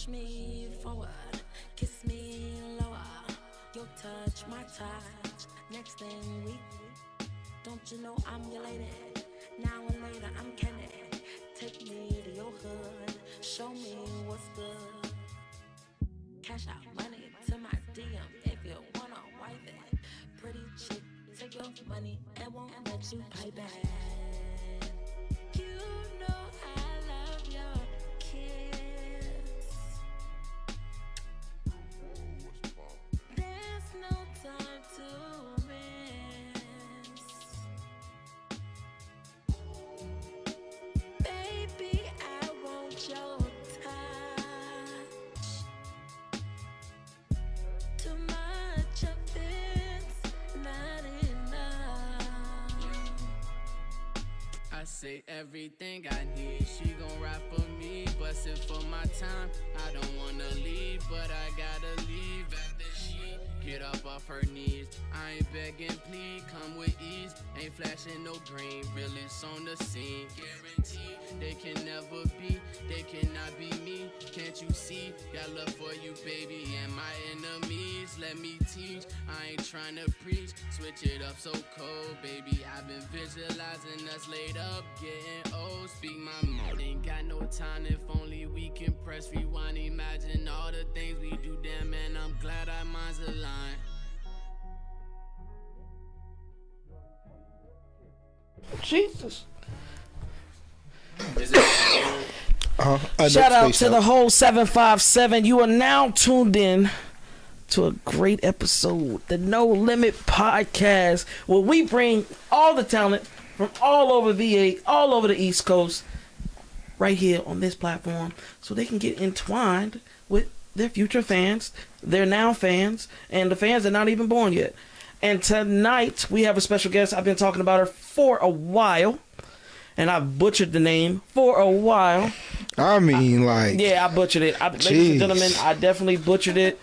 Push me forward, kiss me lower. Your touch, my touch. Next thing we, don't you know I'm your lady? Now and later I'm Kenny. Take me to your hood, show me what's good. Cash out money to my DM if you wanna wife it. Pretty chick, take your money and won't let you pay back. You know I love your kiss. There's no time to miss. Baby, I want your touch. Too much of it's not enough. I say everything I need, she gon' ride for me, bust it for my time. I don't wanna leave, but I gotta leave after she get up off her knees. I ain't begging, please come with ease. Ain't flashing no green, realest on the scene. Guaranteed they can never be, they cannot be me. Can't you see? Got love for you, baby, and my enemies. Let me teach, I ain't tryna preach. Switch it up so cold, baby. I've been visualizing us laid up, getting old. Speak my mind, ain't got no time. If only we can press rewind. Imagine all the things we do, damn man. I'm glad our minds align. Jesus. Shout out to the whole 757. You are now tuned in to a great episode, the No Limit Podcast, where we bring all the talent from all over VA, all over the East Coast, right here on this platform, so they can get entwined with their future fans, their now fans, and the fans that are not even born yet. And tonight, we have a special guest. I've been talking about her for a while, and I've butchered the name for a while. I mean, yeah, I butchered it. Ladies and gentlemen, I definitely butchered it.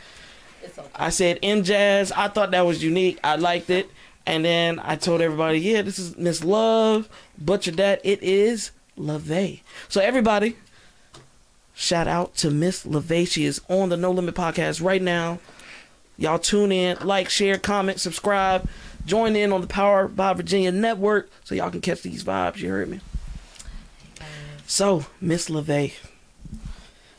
I said M Jazz. I thought that was unique. I liked it. And then I told everybody, yeah, this is Miss Love. Butchered that. It is Luvé. So everybody, shout out to Miss Luvé. She is on the No Limit Podcast right now. Y'all tune in, like, share, comment, subscribe. Join in on the Power by Virginia Network so y'all can catch these vibes. You heard me? So, Miss Luvé,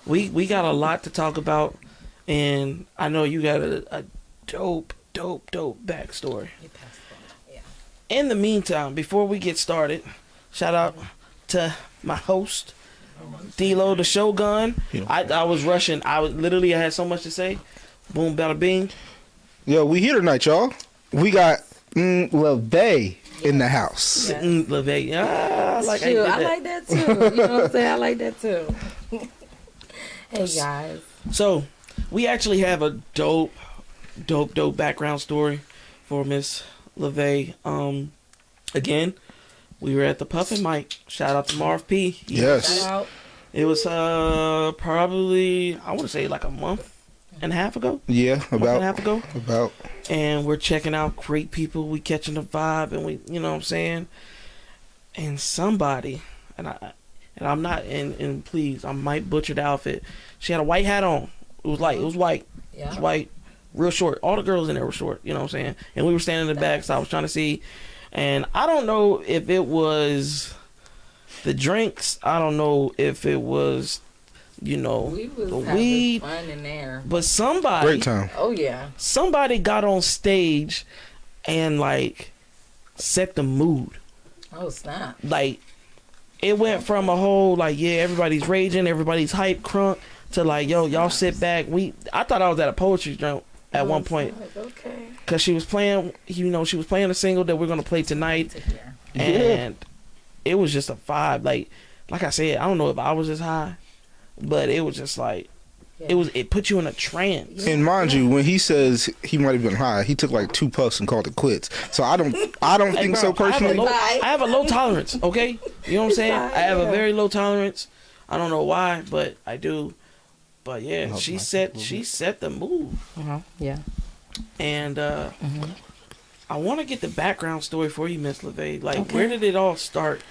we got a lot to talk about, and I know you got a dope backstory. Yeah. In the meantime, before we get started, shout out to my host, D-Lo the Shogun. I was rushing. I had so much to say. Boom, bada bing. Yo, we here tonight, y'all. We got Luvé in the house. Yeah. Luvé. I like that too. You know what I'm saying? I like that too. Hey, guys. So, we actually have a dope background story for Miss Luvé. Again, we were at the Puffin Mic. Shout out to Marv P. Yes. Shout out. It was probably, I want to say, like a month and a half ago. Yeah, about. About. And we're checking out great people. We catching the vibe, and we, you know what I'm saying. And somebody, and I'm not, and please, I might butcher the outfit. She had a white hat on. It was white. Yeah. It was white, real short. All the girls in there were short. You know what I'm saying. And we were standing in the back, so I was trying to see. And I don't know if it was the drinks. I don't know if it was, We was the having weed. fun in there. But somebody, Great time. Oh yeah. somebody got on stage and set the mood. Oh snap. It went from a whole everybody's raging, everybody's hype, crunk, to yo, y'all sit back. I thought I was at a poetry jump at one point. Okay. Cause she was playing, she was playing a single that we're gonna play tonight, and it was just a vibe. Like I said, I don't know if I was as high, but it was just it put you in a trance. And mind you, when he says he might have been high, he took 2 puffs and called it quits. So I don't think so personally. I have a low tolerance. Okay, you know what I'm saying? I have a very low tolerance. I don't know why, but I do. But yeah, she set the mood. Yeah. And I want to get the background story for you, Miss Luvé. Where did it all start?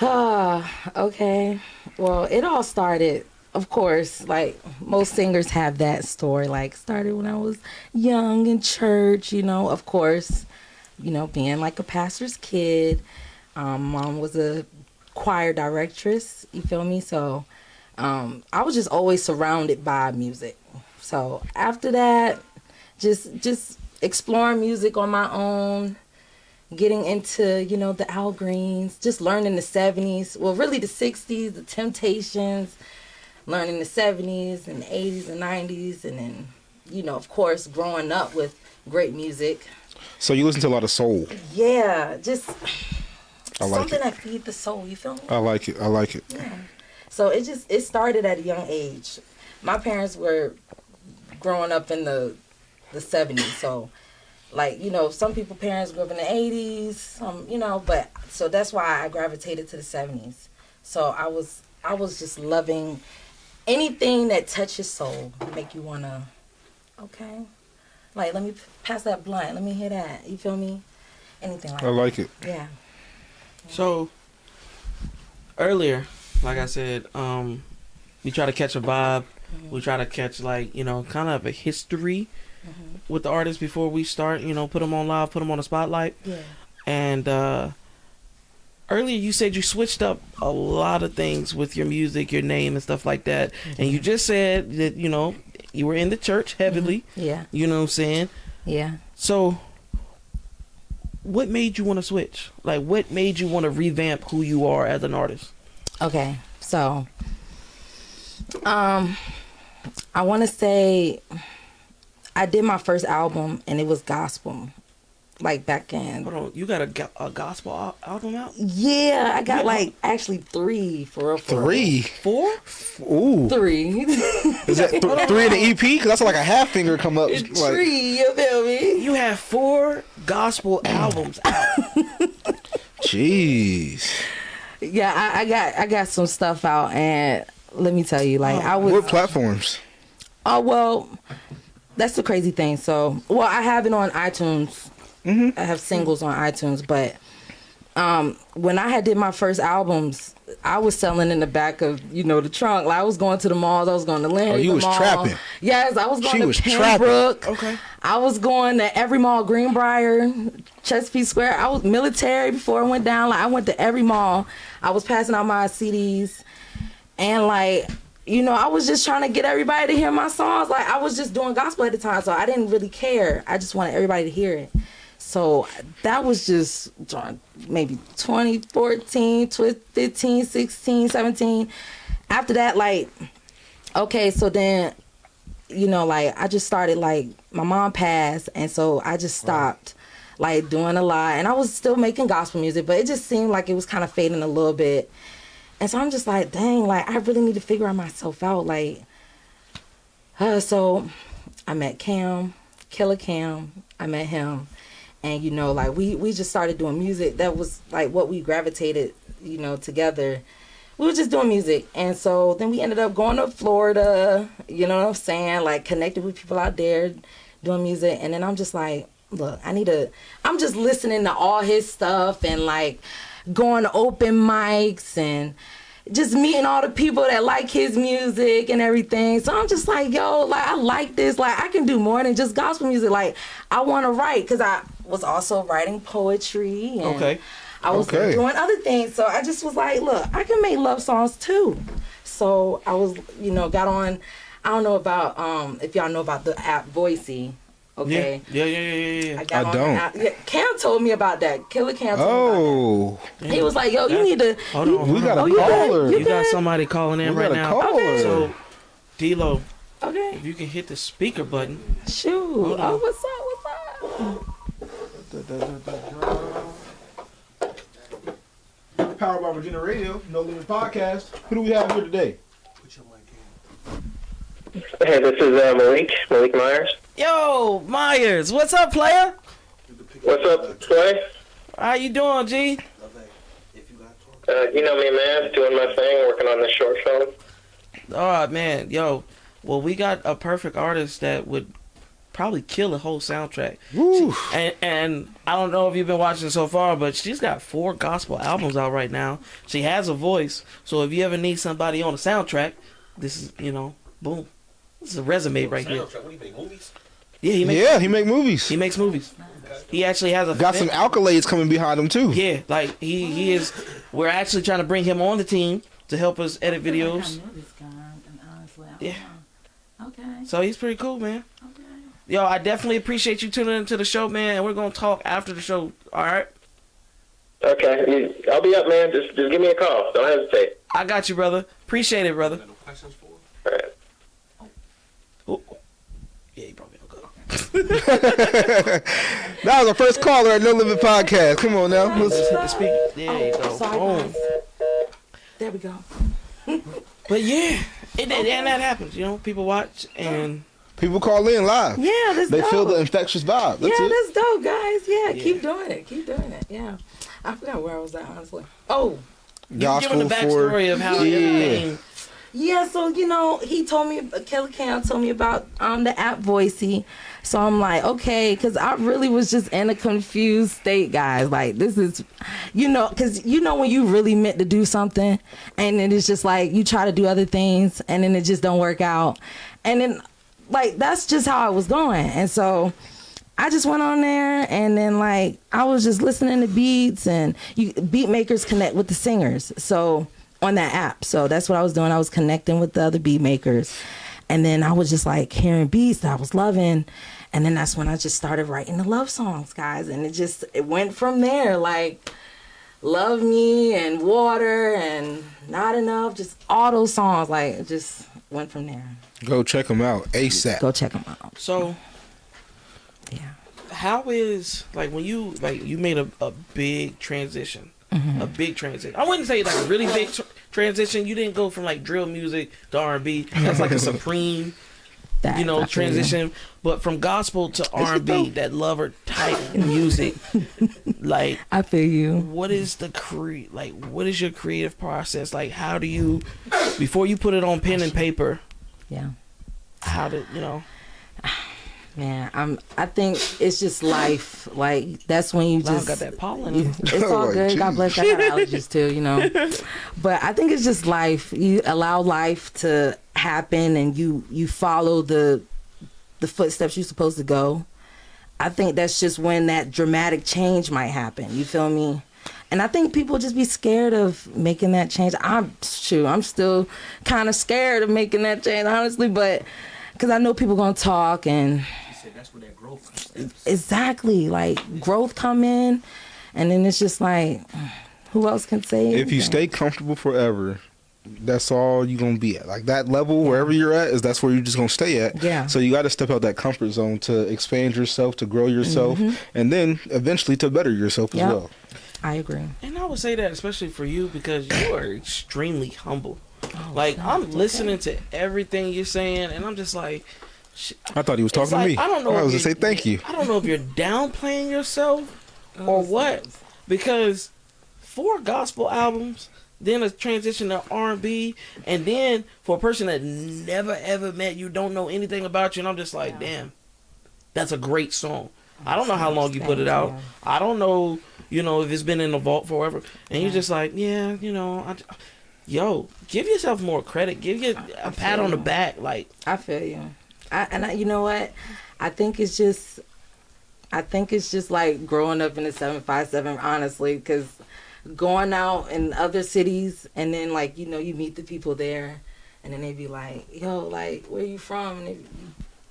Okay. Well, it all started of course, like most singers have that story. Like, started when I was young in church, of course, being like a pastor's kid. Mom was a choir directress, you feel me? So I was just always surrounded by music. So after that, just exploring music on my own, getting into, the Al Greens, just learning the 70s. Well, really the 60s, the Temptations, learning the 70s and the 80s and 90s. And then, of course, growing up with great music. So you listen to a lot of soul. Yeah, just something it. that feeds the soul, you feel me? I like it. Yeah. So it started at a young age. My parents were growing up in the 70s, so like, some people parents grew up in the 80s, some, but so that's why I gravitated to the 70s. So I was just loving anything that touches soul, make you wanna, okay, like, let me pass that blunt, let me hear that, you feel me? Anything like that. I like it. Yeah. So earlier, like I said, we try to catch a vibe. We try to catch, like, kind of a history with the artist before we start, put them on live, put them on the spotlight. Yeah. And earlier you said you switched up a lot of things with your music, your name and stuff like that. And you just said that, you were in the church heavily. Yeah. You know what I'm saying? Yeah. So what made you want to switch? Like, what made you want to revamp who you are as an artist? Okay. So, I want to say I did my first album and it was gospel, like back in. Hold on, you got a gospel album out? Yeah, I got like actually 3 for real. 3? 4? Ooh. 3. Is that 3 in the EP? Because that's like a half finger come up. Like, 3, you feel me? You have 4 gospel albums out. Jeez. Yeah, I got some stuff out, and let me tell you, like, I was. What platforms? Oh, well, that's the crazy thing. So, well, I have it on iTunes. I have singles on iTunes, but when I had did my first albums, I was selling in the back of, the trunk. Like, I was going to the malls. I was going to Land. Oh, you was mall. trapping. Yes, I was going to Pembroke. Okay. I was going to every mall, Greenbrier, Chesapeake Square. I was military before I went down. Like, I went to every mall. I was passing out my CDs. And, like, I was just trying to get everybody to hear my songs. Like, I was just doing gospel at the time, so I didn't really care. I just wanted everybody to hear it. So that was just maybe 2014, 15, 16, 17. After that, like, okay, so then, like, I just started, like, my mom passed, and so I just stopped, like, doing a lot. And I was still making gospel music, but it just seemed like it was kind of fading a little bit. And so I'm just like, dang, like, I really need to figure myself out, like, so I met Cam, Killer Cam, I met him. And, like, we just started doing music. That was, like, what we gravitated, together. We were just doing music. And so then we ended up going to Florida, you know what I'm saying? Like, connected with people out there doing music. And then I'm just like, look, I'm just listening to all his stuff and, like, going to open mics and just meeting all the people that like his music and everything. So I'm just like, yo, like, I like this. Like, I can do more than just gospel music. Like, I want to write, because I was also writing poetry. And I was doing other things. So I just was like, look, I can make love songs too. So I was, got on, I don't know about, if y'all know about the app Voicey. Okay. Yeah. I don't. Cam told me about that. Killer Cam told me about that. He was like, yo, you need to. Hold on. We got a caller. You got somebody calling in right now. Okay. So, D-Lo, okay, if you can hit the speaker button. Shoot. Oh, what's up? Powered by Virginia Radio, No Limit Podcast. Who do we have here today? Hey, this is Malik Myers. Yo, Myers, what's up, player? What's up, Clay? How you doing, G? You know me, man. Doing my thing, working on this short film. Oh, man. Yo, well, we got a perfect artist that would probably kill the whole soundtrack. Woo. And I don't know if you've been watching so far, but she's got 4 gospel albums out right now. She has a voice, so if you ever need somebody on a soundtrack, this is, boom. This is a resume right here. What do you make, movies? Yeah, he makes movies. He makes movies. He actually has got some accolades coming behind him too. Yeah, like he is. We're actually trying to bring him on the team to help us edit videos. Yeah. Okay. So he's pretty cool, man. Okay. Yo, I definitely appreciate you tuning into the show, man. And we're gonna talk after the show. All right. Okay, I'll be up, man. Just give me a call. Don't hesitate. I got you, brother. Appreciate it, brother. No questions for him? All right. Oh. Yeah, he probably don't go. That was our first caller at No Limit Podcast. Come on now. Let's just hit the speaker. There you go. Sorry, Boom. guys. There we go. But yeah, and that happens. People watch and People call in live. Yeah, that's They dope. feel the infectious vibe. That's yeah, it. that's dope, guys. Yeah, Yeah. keep doing it. Keep doing it. Yeah. I forgot where I was at, honestly. Oh, you giving the backstory of how everything. yeah. So, he told me, Kelly Cam told me about the app Voicey. So I'm like, okay, because I really was just in a confused state, guys. Like, this is, because when you really meant to do something and then it's just like you try to do other things and then it just don't work out. And then, like, that's just how I was going. And so I just went on there and then, like, I was just listening to beats and beat makers connect with the singers. So on that app. So that's what I was doing. I was connecting with the other beat makers. And then I was just like hearing beats that I was loving. And then that's when I just started writing the love songs, guys. And it went from there, like Love Me and Water and Not Enough, just all those songs. Like, it just went from there. Go check them out ASAP. Go check them out. So, yeah. How is, like, when you made a big transition, a big transition. I wouldn't say like a really big transition. You didn't go from like drill music to R&B. That's like a supreme, transition. But from gospel to R&B, that lover type music, like, I feel you. what is what is your creative process? Like, how do you, before you put it on pen and paper? Yeah. How did Man, I think it's just life. Like, that's when you just got that pollen. It's all Like, good. God geez. bless you. I got allergies too, But I think it's just life. You allow life to happen, and you follow the footsteps you're supposed to go. I think that's just when that dramatic change might happen. You feel me? And I think people just be scared of making that change. I'm still kind of scared of making that change, honestly, but because I know people gonna talk and. She said that's where that growth comes. Exactly, like growth come in, and then it's just like, who else can say anything? If you stay comfortable forever, that's all you're going to be at. Like, that level, wherever you're at, that's where you're just going to stay at. Yeah. So you got to step out that comfort zone to expand yourself, to grow yourself, and then eventually to better yourself as well. I agree. And I would say that especially for you because you are extremely humble. Like, I'm listening to everything you're saying, and I'm just like, I thought he was talking to me. I don't know. I was if going to say thank you. I don't know if you're downplaying yourself or what, because 4 gospel albums, then a transition to R&B, and then for a person that never ever met you, don't know anything about you, and I'm just like, damn, that's a great song. I don't know how long you put it out. I don't know, if it's been in the vault forever, and you're just like, yeah, yo, give yourself more credit. Give you a pat on the back. Like, I feel you. You know what? I think it's just like growing up in the 757, honestly, because going out in other cities and then, like, you meet the people there and then they be like, yo, like, where you from? And they,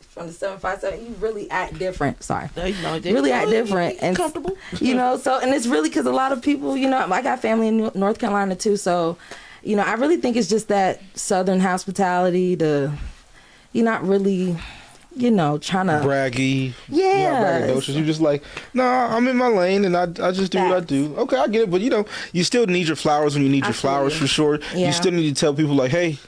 from the 757, you really act different. Sorry. Really act different. And comfortable. And it's really because a lot of people, I got family in North Carolina too, so, I really think it's just that Southern hospitality you're not really, trying to Braggy. Yeah. Braggadocious. You just like, no, I'm in my lane and I just do what I do. Okay, I get it. But, you still need your flowers when you need your flowers for sure. Yeah. You still need to tell people like, hey,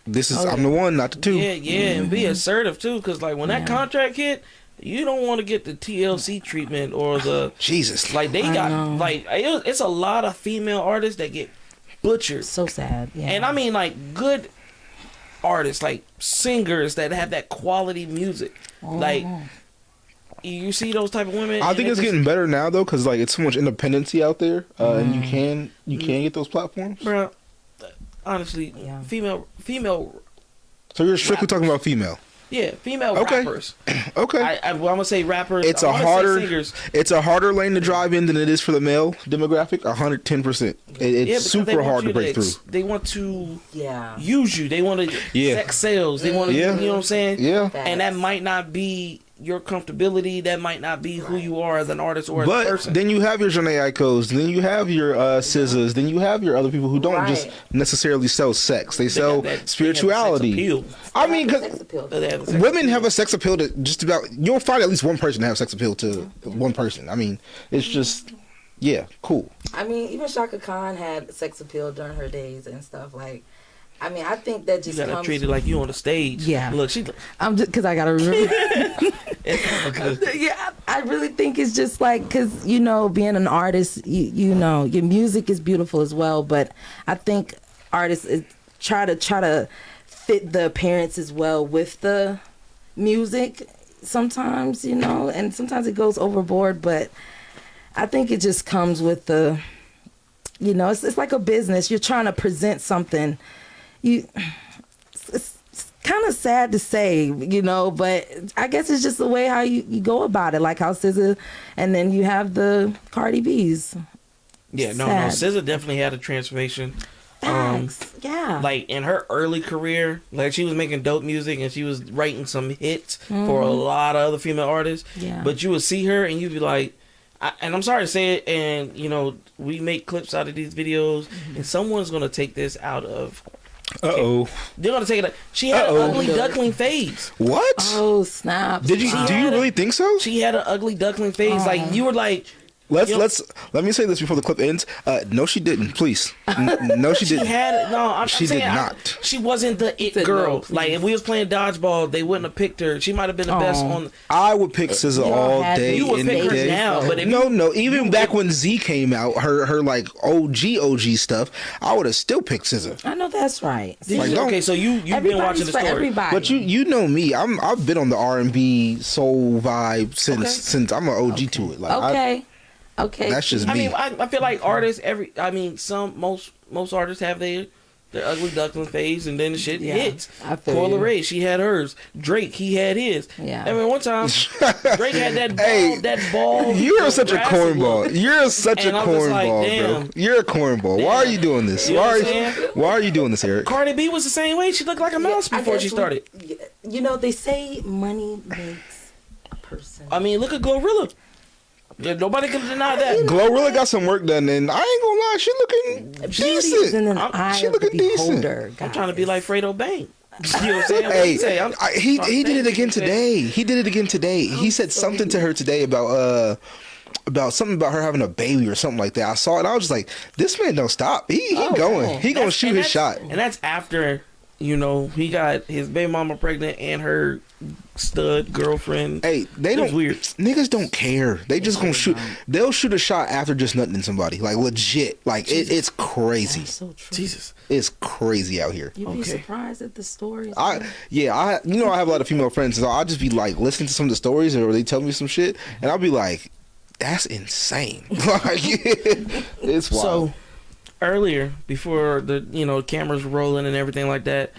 I'm the one, not the two. Yeah, and be assertive too, because like when that contract hit, you don't want to get the TLC treatment or the Jesus. Like they got like it's a lot of female artists that get butchered. So sad. Yeah. And I mean like good artists, like singers that have that quality music. Like you see those type of women. I think it's getting better now though, because like it's so much independency out there, and you can get those platforms. Bro, honestly, female So you're strictly talking about female. Yeah, female Okay. rappers. Okay. I'm gonna say rappers. It's I a wanna say harder, singers. it's a harder lane to drive in than it is for the male demographic. 110%. Yeah, It's because they super want hard you to break through. They want to Yeah. use you. They want to Yeah. sex sales. They want to, Yeah. you know what I'm saying? Yeah. And that might not be your comfortability. That might not be who you are as an artist or as a But person. then you have your Jhené Aikos, then you have your SZAs, then you have your other people who don't just Right. necessarily sell sex. They They sell have that- they have the sex spirituality. appeal. I mean, Sex because appeal. They have the sex women appeal. have a sex appeal to just about. You'll find at least one person to have sex appeal to one person. I mean, it's just, yeah, cool. I mean, even Shaka Khan had sex appeal during her days and stuff. Like, I mean, I think that You just gotta comes. treat it like you on the stage. Yeah. Look, she. I'm just because I gotta remember. It's all good. Yeah, I really think it's just like because being an artist, you know, your music is beautiful as well. But I think artists try to fit the appearance as well with the music. Sometimes, and sometimes it goes overboard. But I think it just comes with the, it's like a business. You're trying to present something. It's kind of sad to say, but I guess it's just the way how you go about it. Like how SZA, and then you have the Cardi B's. Yeah, no, Sad. SZA definitely had a transformation. Facts. Yeah. Like in her early career, like she was making dope music and she was writing some hits for a lot of other female artists. Yeah. But you would see her and you'd be like, and I'm sorry to say it, and we make clips out of these videos, and someone's gonna take this out of. Uh-oh. They're gonna take it. She had an ugly duckling phase. What? Oh snap! Do you really think so? She had an ugly duckling phase. Like you were like. Let me say this before the clip ends. No, she didn't. Please, no, she didn't. I'm She did saying, not. She wasn't the it said girl. no, Like if we was playing dodgeball, they wouldn't have picked her. She might have been the best on. I would pick SZA all day. You would any pick her day. now, but if No. Even back when Z came out, her like OG stuff, I would have still picked SZA. I know that's right. Like, don't- okay, so you've been watching the for story. everybody. But you know me, I've been on the R&B soul vibe since I'm an OG to it. Like Okay. that's just me. I mean, I feel like artists most artists have their ugly duckling phase, and then the shit hits. I feel Coyle you. Ray, she had hers. Drake, he had his. Yeah. I mean, one time Drake had that ball. Hey, that ball. You're such a grassy cornball. look. You're such a And I'm just like, cornball, damn. bro. You're a cornball. Why are you doing this? You know what I'm saying? Why are you doing this, Eric? Cardi B was the same way. She looked like a mouse I before guess she started. They say money makes a person. I mean, look at Glorilla. Yeah, nobody can deny that. Glorilla got some work done, and I ain't gonna lie, she looking Beauty is in decent. an eye She of the looking decent. beholder. I'm trying to be like Fredo Bang. You know what I'm saying? What Hey, you say? he did it again today. He did it again today. He said something to her today about something about her having a baby or something like that. I saw it, and I was just like, this man don't stop. He going. He gonna shoot his shot. And that's after, he got his baby mama pregnant and her stud girlfriend. Hey, they It was don't. weird. Niggas don't care. They just gonna shoot. They'll shoot a shot after just nutting somebody. Like legit. Like it's crazy. That's so true. Jesus. It's crazy out here. You'd be Okay. surprised at the stories. I have a lot of female friends, so I'll just be like listening to some of the stories, or they tell me some shit, and I'll be like, "That's insane!" Like, it's wild. So earlier, before the cameras rolling and everything like that,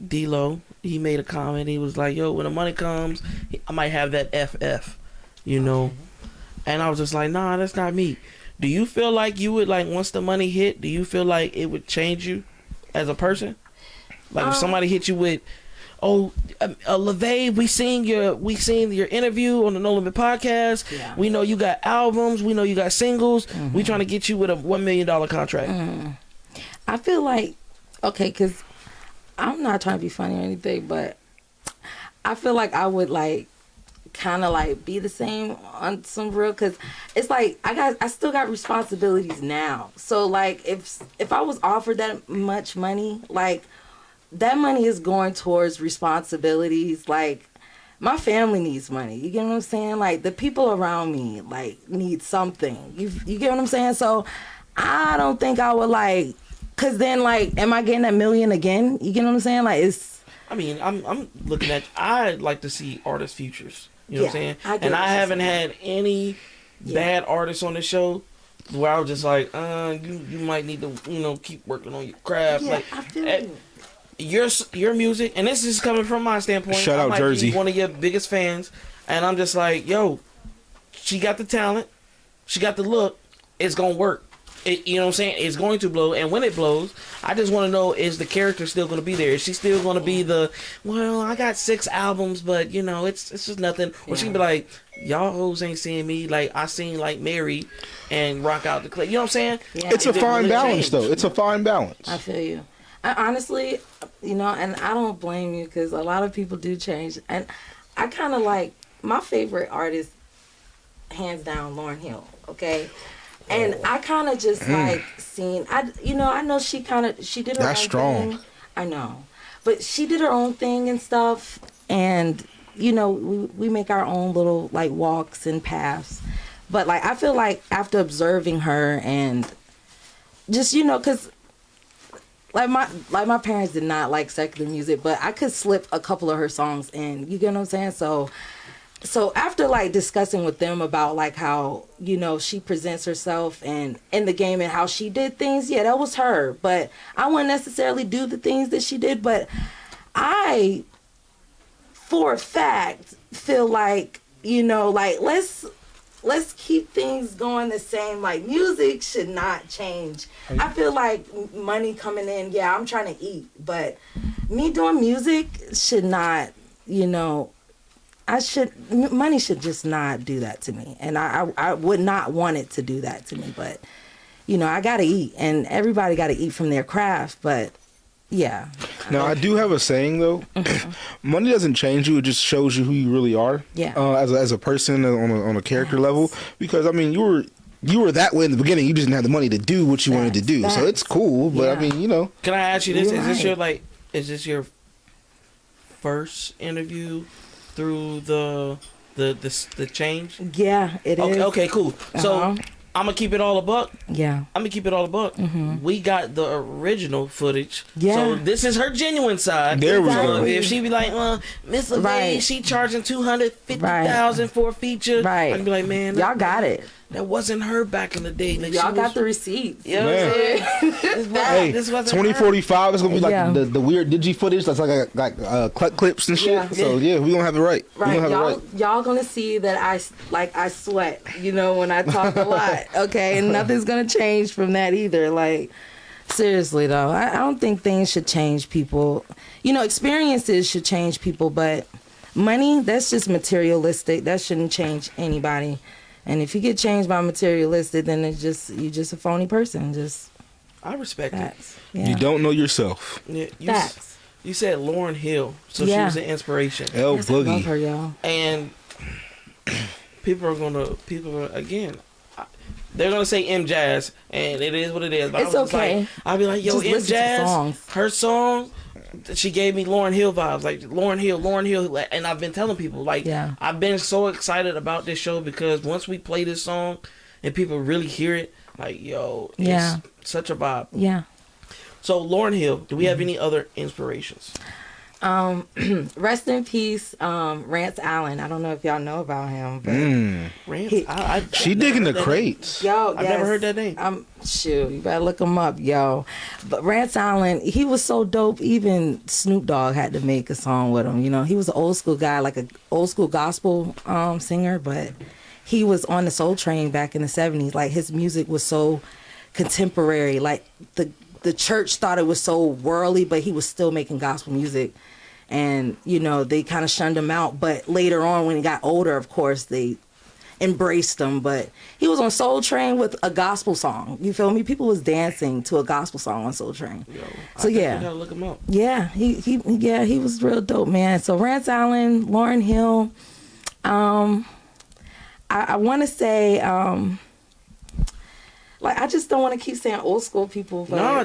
D-Lo, he made a comment. He was like, "Yo, when the money comes, I might have that FF," And I was just like, "Nah, that's not me." Do you feel like you would once the money hit? Do you feel like it would change you as a person? Like if somebody hit you with, Luvé, we seen your interview on the No Limit podcast. Yeah. We know you got albums. We know you got singles. We trying to get you with a $1 million contract. I feel like, because I'm not trying to be funny or anything, but I feel like I would kind of be the same on some real, because it's like I still got responsibilities now. So if I was offered that much money, that money is going towards responsibilities. My family needs money. You get what I'm saying? The people around me need something. You get what I'm saying? So I don't think I would cause then am I getting that million again? You get what I'm saying? It's. I mean, I'm looking at. I'd like to see artist futures. You know what I'm saying? I get And what I you're haven't saying. had any bad artists on the show where I was just like, you might need to keep working on your craft. Yeah, I feel you. your music, and this is coming from my standpoint. Shout out I might Jersey. be one of your biggest fans, and I'm just like, yo, she got the talent, she got the look. It's gonna work. You know what I'm saying? It's going to blow, and when it blows, I just want to know, is the character still going to be there? Is she still going to be well, I got 6 albums, but, you know, it's just nothing. Or she can be like, y'all hoes ain't seeing me like I seen like Mary and rock out the clip. You know what I'm saying? Yeah. It's a fine really balance, changed. though. It's a fine balance. I feel you. I honestly, you know, and I don't blame you because a lot of people do change. And I kind of like, my favorite artist, hands down, Lauryn Hill, okay? And I kind of just like seen, I know she did her That's own strong. thing. I know. But she did her own thing and stuff. And, you know, we make our own little like walks and paths. But like, I feel like after observing her and just, you know, because like my parents did not like secular music, but I could slip a couple of her songs in. You get what I'm saying? So after like discussing with them about like how, you know, she presents herself and in the game and how she did things, yeah, that was her. But I wouldn't necessarily do the things that she did. But I, for a fact, feel like, you know, like let's keep things going the same. Like music should not change. I feel like money coming in, yeah, I'm trying to eat, but me doing music should not, you know, money should just not do that to me. And I would not want it to do that to me. But, you know, I got to eat. And everybody got to eat from their craft. But, yeah. Now, I do have a saying, though. Money doesn't change you. It just shows you who you really are. Yeah. As a person on a character level. Because, I mean, you were that way in the beginning. You just didn't have the money to do what you wanted to do. So it's cool. But, I mean, you know. Can I ask you this? You're Is this your first interview through the change? Yeah, it is. Okay, cool. So Uh-huh. I'm gonna keep it all a buck. Yeah. I'm gonna keep it all a buck. We got the original footage. Yeah. So this is her genuine side. There we So go. if she be like, Miss Luvé, Right. she charging $250,000 for a feature. Right. I'd be like, man, Y'all got it. that wasn't her back in the day. Like, Y'all she got was, the receipts. you know what I'm saying? Hey, This wasn't 2045 is gonna be like Yeah. the weird digi footage that's like clips and shit. Yeah. So yeah, we gonna have it right. We Right, gonna have it right. y'all gonna see that I sweat, you know, when I talk a lot, okay, and nothing's gonna change from that either. Like, seriously though, I don't think things should change people. You know, experiences should change people, but money, that's just materialistic. That shouldn't change anybody. And if you get changed by materialistic, then you're just a phony person. Just I respect it. facts. Yeah. You don't know yourself. Yeah, Facts. You said Lauryn Hill, so Yeah. she was an inspiration. L Yes, I love Boogie. her, y'all. And people are again, they're gonna say M Jazz, and it is what it is. But It's I was just okay. like, I'll be like, yo, Just M listen to the Jazz, songs. her song, she gave me Lauryn Hill vibes, like Lauryn Hill, and I've been telling people, like, Yeah. I've been so excited about this show because once we play this song and people really hear it, like, yo, it's Yeah. such a vibe. Yeah. So Lauryn Hill, do we have any other inspirations? Rest in peace, Rance Allen. I don't know if y'all know about him, but Rance? He- She I've digging never the heard that crates. yo, I've never heard that name. Shoot, you better look him up, yo. But Rance Allen, he was so dope. Even Snoop Dogg had to make a song with him. You know, he was an old school guy, like an old school gospel singer, but he was on the Soul Train back in the 70s. Like, his music was so contemporary. Like, the church thought it was so worldly, but he was still making gospel music. And, you know, they kind of shunned him out. But later on, when he got older, of course, they embraced him. But he was on Soul Train with a gospel song. You feel me? People was dancing to a gospel song on Soul Train. Yo, So, I yeah. gotta look him up. Yeah, he was real dope, man. So Rance Allen, Lauryn Hill. I want to say, like, I just don't want to keep saying old school people. But No,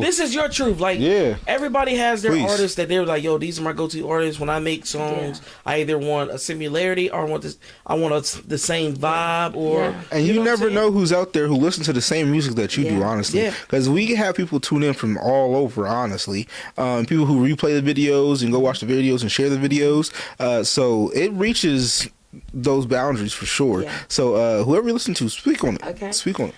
this is your truth. Like, Yeah. everybody has their Please. artists that they're like, yo, these are my go-to artists. When I make songs, I either want a similarity or I want the same vibe, or Yeah. And you know what I'm never saying? know who's out there who listens to the same music that you do, Yeah. honestly. Yeah. Because we have people tune in from all over, honestly. People who replay the videos and go watch the videos and share the videos. So it reaches those boundaries for sure. Yeah. So whoever you listen to, speak on it. Okay. Speak on it.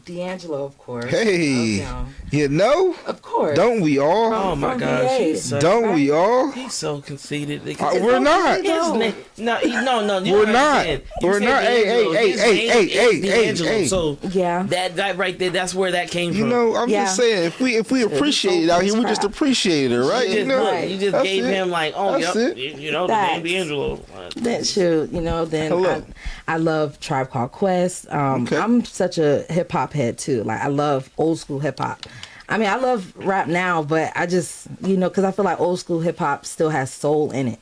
D'Angelo, of course. Hey, you know? Of course. Don't we all? Oh my From gosh, VA. he's such, Don't we all? he's so conceited. We're not. His name, no, you We're know what I'm not. saying. We're You said not. D'Angelo. Hey, His hey, name hey, is hey, D'Angelo. hey. So Yeah. that right there, that's where that came from. You know, I'm Yeah. just saying, if we appreciate it out here, we just appreciate it, right? You You just, know, look, you just that's gave it. him like, oh, That's yep, it. you know, the Facts. name D'Angelo. Then shoot, then Hello. I love Tribe Called Quest. Okay. I'm such a hip hop head too. Like I love old school hip hop. I mean, I love rap now, but I just because I feel like old school hip hop still has soul in it.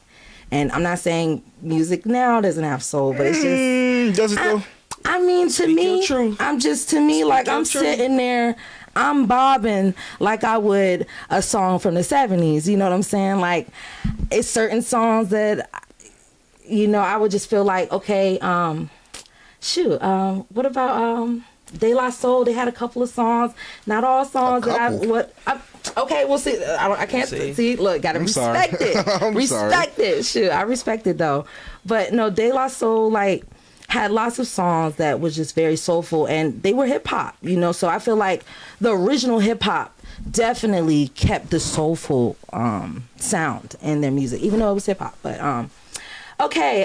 And I'm not saying music now doesn't have soul, but it's just Does it though? I mean, to Speak your me, truth. I'm just like your I'm truth. sitting there, I'm bobbing like I would a song from the 70s. You know what I'm saying? Like it's certain songs that I would just feel like, okay, what about De La Soul? They had a couple of songs, not all songs okay, we'll see. I can't see. Look, gotta sorry. respect it. I'm respect it. Shoot, I respect it though. But no, De La Soul had lots of songs that was just very soulful, and they were hip hop. So I feel like the original hip hop definitely kept the soulful sound in their music, even though it was hip hop. But okay,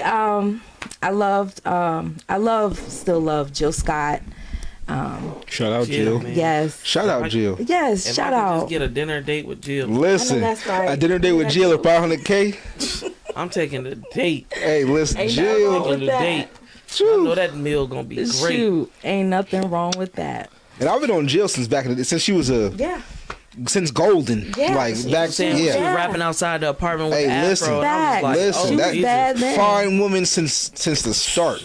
still love Jill Scott. Shout out Jill. man. Yes. Shout out Jill. Yes, If shout I could out. just get a dinner date with Jill, Listen, that's right. a dinner date with Jill at 500K. I'm taking the date. Hey, listen, Ain't nothing Jill. wrong with Taking the that. date. I know that meal gonna be great. Shoot, ain't nothing wrong with that. And I've been on Jill since since she was since Golden. Yeah. Like You know what back I'm saying? She was Yeah. rapping outside the apartment with Hey, the listen. afro. And I was like, Listen, oh, She was that Jesus. bad then. fine woman since the start.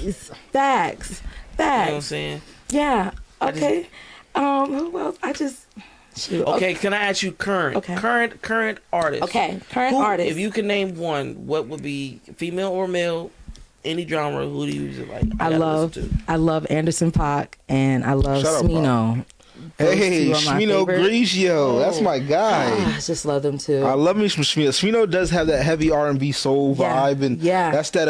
Facts. You know what I'm saying? Yeah. Okay. Who else? Shoot. Okay, can I ask you current artist? Okay. Current artist. If you can name one, what would be female or male, any genre? Who do you like? I gotta love listen to? Anderson .Paak and I love Shout out, Smino. Hey, two are my Smino favorite. Grigio. That's my guy. I just love them too. I love me some Smino. Smino does have that heavy R&B soul vibe, and that's that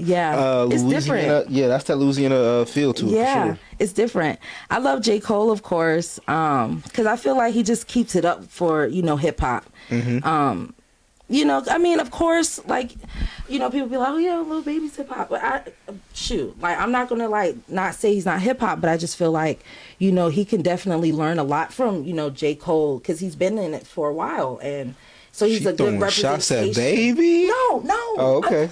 It's Louisiana. different. Yeah, that's that Louisiana feel to it. Yeah, For sure. it's different. I love J. Cole, of course, because I feel like he just keeps it up for hip hop. Mm-hmm. I mean, of course, people be like, oh yeah, Lil Baby's hip hop, but I'm not gonna not say he's not hip hop, but I just feel like he can definitely learn a lot from J. Cole because he's been in it for a while, and so he's a good throwing representation. shots at Baby. No. Oh, okay.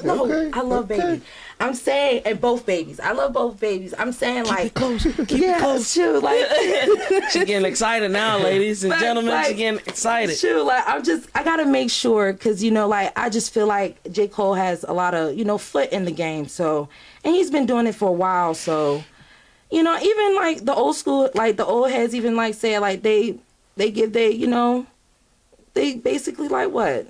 I love Baby. I'm saying, and both babies. I love both babies. I'm saying Keep it close. Keep it close. shoot, She's getting excited now, ladies and gentlemen. She's getting excited. Shoot, I gotta make sure because I just feel like J. Cole has a lot of foot in the game. So, and he's been doing it for a while. So, even the old school, the old heads even say they give they basically what.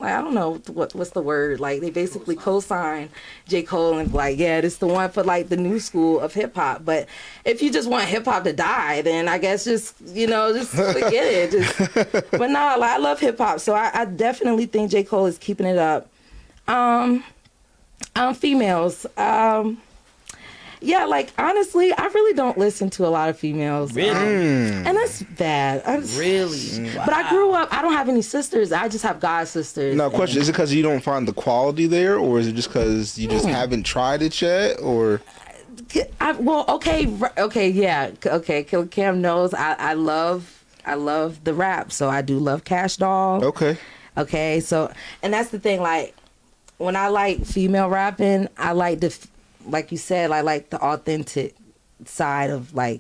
I don't know what's the word. They basically co-sign J. Cole and yeah, this the one for the new school of hip hop. But if you just want hip hop to die, then I guess just forget it. But no, I love hip hop, so I definitely think J. Cole is keeping it up. Females. Yeah, honestly, I really don't listen to a lot of females. Really? And that's bad. Really? But I grew up, I don't have any sisters. I just have god sisters. Now, question, is it because you don't find the quality there, or is it just because you just haven't tried it yet, or? Okay, Cam knows I love the rap, so I do love Cash Doll. Okay, so, and that's the thing, when I like female rapping, I like like you said, I like the authentic side of I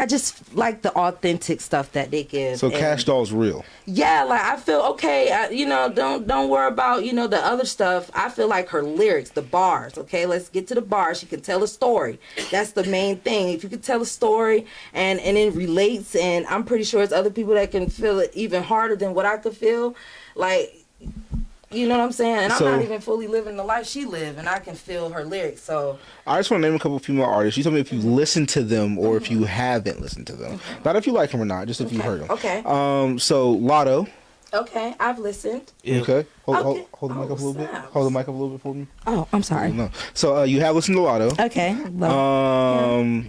just like the authentic stuff that they give. So Cash Doll's real. Yeah, I feel okay. Don't worry about the other stuff. I feel like her lyrics, the bars. Okay, let's get to the bars. She can tell a story. That's the main thing. If you can tell a story and it relates, and I'm pretty sure it's other people that can feel it even harder than what I could feel. You know what I'm saying? And I'm not even fully living the life she lived, and I can feel her lyrics. So I just want to name a couple of female artists. You tell me if you listen to them or if you haven't listened to them. Not if you like them or not, just if you heard them. Okay. So Lotto. Okay, I've listened. Yeah. Okay. Hold Okay. the mic up a little bit. Snaps. Hold the mic up a little bit for me. Oh, I'm sorry. No. So you have listened to Lotto. Okay.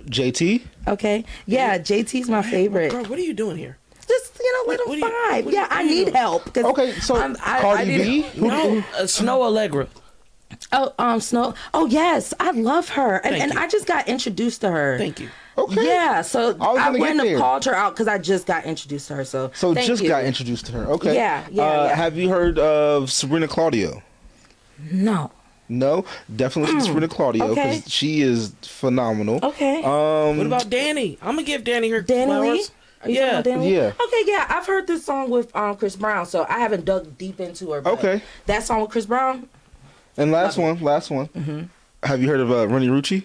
JT. Okay. Yeah, JT's my favorite. Bro, what are you doing here? Just let him what do you- vibe. what Yeah, do I you need do? help. 'Cause Okay, so Cardi B. No, Snow Allegra. Oh, Snow. Oh, yes, I love her, Thank and you. I just got introduced to her. Thank you. Okay. Yeah, so I was I gonna wouldn't get have there. called her out because I just got introduced to her. So thank just you. got introduced to her. Okay. Yeah. Have you heard of Sabrina Claudio? No. No, definitely listen to Sabrina Claudio because Okay. she is phenomenal. Okay. What about Danny? I'm gonna give Danny her Danny Lee? flowers. Are you Yeah. talking about Danny Lee? Yeah. Okay, yeah, I've heard this song with Chris Brown, so I haven't dug deep into her. But Okay. That song with Chris Brown. And last one. Mm-hmm. Have you heard of Rennie Rucci?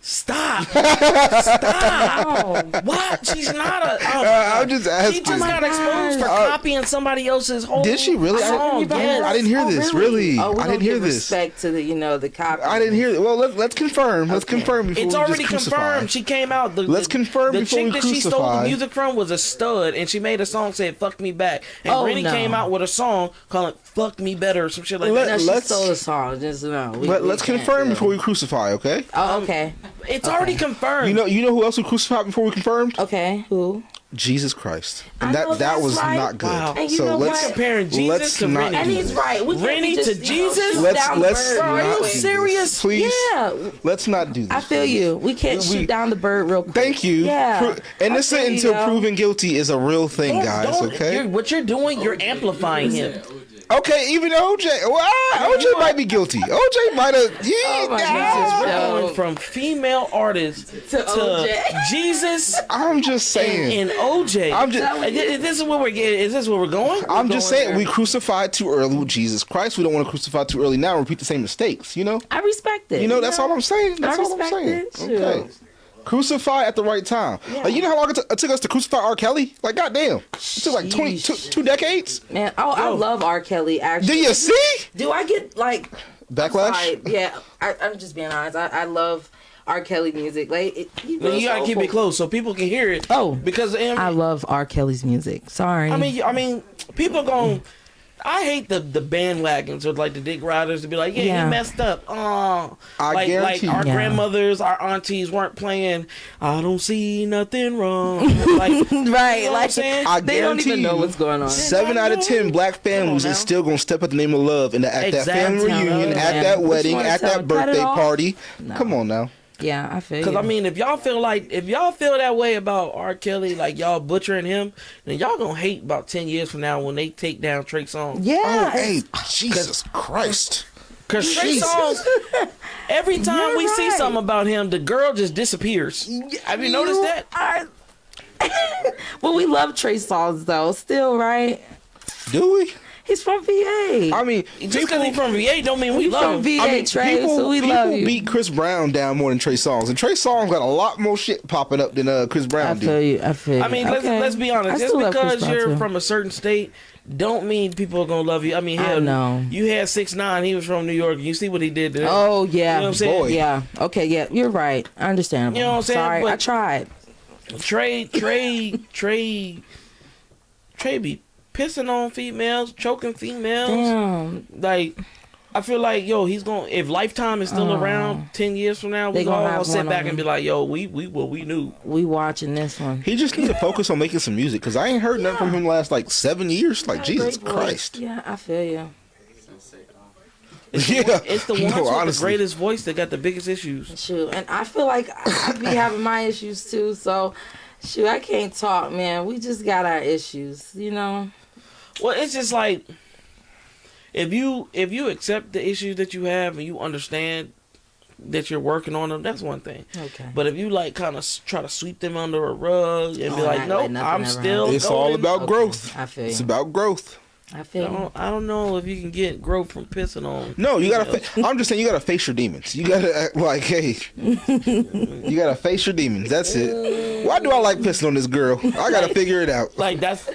Stop. Stop. Oh, What? She's not a. I'm just asking. She just got exposed for copying somebody else's whole. Did she really? Song. Yes. I didn't hear this. Really? Oh, we I don't didn't hear give this. respect to the copy. I didn't hear it. Well, let's confirm. Let's confirm before It's we already just crucify. confirmed. She came out. Let's confirm the before chick we that she stole the crucify. music from was a stud, and she made a song saying "fuck me back." And Oh, Rennie no. came out with a song calling "fuck me better" or some shit like Let- that. No, she let's- stole a song. Just no. Let's confirm before we crucify. Okay. Oh, okay. It's already confirmed. You know who else we crucified before we confirmed? Okay. Who? Jesus Christ. I And know that that's was right. not good. Wow. And you So know let's what? Comparing Jesus let's to not Rennie. do And he's this. right. We can't Rennie just, to Jesus? shoot Let's down the let's bird not real do quick. this. serious? Please. Yeah. Let's not do this. I feel you. We can't We- shoot down the bird real quick. Thank you. Yeah. Innocent I feel you, until though. proven guilty is a real thing, Don't- guys. don't- Okay. what you're doing, you're amplifying him. Okay. Even OJ. Well, OJ might be guilty. OJ might have. Oh my Ah, We're goodness. going from female artists To OJ. Jesus I'm just saying. and OJ. I'm just. This is where we're getting. Is this where we're going? I'm just We're saying going we crucified too early with Jesus Christ. We don't want to crucify too early now and repeat the same mistakes. You know. I respect it. That's all I'm saying. That's all I'm respect saying. it, too. Okay. Crucify at the right time. Yeah. Like, you know how long it took us to crucify R. Kelly? Like, goddamn. It took like Sheesh. two decades. Man, I love R. Kelly. Actually, Do you see? Do I get like Backlash? sorry, yeah, I'm just being honest. I love R. Kelly music. Like, you gotta keep it close so people can hear it. Oh, because I love R. Kelly's music. Sorry. I mean, people going. I hate the bandwagons or like the dick riders to be like, yeah, he messed up. Oh, I like guarantee our you. grandmothers, our aunties weren't playing. I don't see nothing wrong. Like, right, you know what I'm like saying? I they don't guarantee even know you, what's going on. 7 out of 10 black families now. is still gonna step at the name of love and at that Exactly. family reunion, Yeah. at that Which wedding, one at tell that them, cut it birthday off? party. No. Come on now. Yeah, I feel Because you. I mean, if y'all feel that way about R. Kelly, like y'all butchering him, then y'all gonna hate about 10 years from now when they take down Trey Songz. yeah, Oh, hey, Jesus Christ. Because Trey Jesus. Songz, every time You're we see right. something about him, the girl just disappears. Have you noticed that? Well, we love Trey Songz though, still, right? Do we? He's from VA. I mean, Just because he's from VA don't mean we He's love from him. VA, I mean, Trey, so we love you. beat Chris Brown down more than Trey Songz, and Trey Songz got a lot more shit popping up than Chris I Brown feel did. you. I feel you. I mean, Okay. let's be honest. I Just still love Chris because Brown, you're too. from a certain state, don't mean people are gonna love you. I mean, hell, know. you had 6ix9ine. He was from New York. You see what he did to them. Oh yeah, You know what I'm saying? Boy. yeah. Okay, yeah, you're right. I understand. You know what I'm saying? Sorry, But- I tried. Trey be pissing on females, choking females. Damn, Like, I feel like, yo, he's going. If Lifetime is still around 10 years from now, They we gonna all have gonna sit one back on and be like, yo, we knew. we watching this one. He just needs to focus on making some music, because I ain't heard nothing from him the last like 7 years. Like, Jesus Great voice. Christ. Yeah, I feel you. Yeah. It's the ones No, with honestly. the greatest voice that got the biggest issues. Shoot, and I feel like I be having my issues too. So, shoot, I can't talk, man. We just got our issues, you know. Well, it's just like if you accept the issues that you have and you understand that you're working on them, that's one thing. Okay. But if you like kind of try to sweep them under a rug and be Oh, like, act nope, like nothing I'm ever still. happened. It's all going. about Okay, growth. I feel It's you. about growth. I feel I don't know if you can get growth from pissing on. No, you gotta. females. I'm just saying, you gotta face your demons. You gotta act like, hey, you gotta face your demons. That's it. Why do I like pissing on this girl? I gotta figure it out. Like that's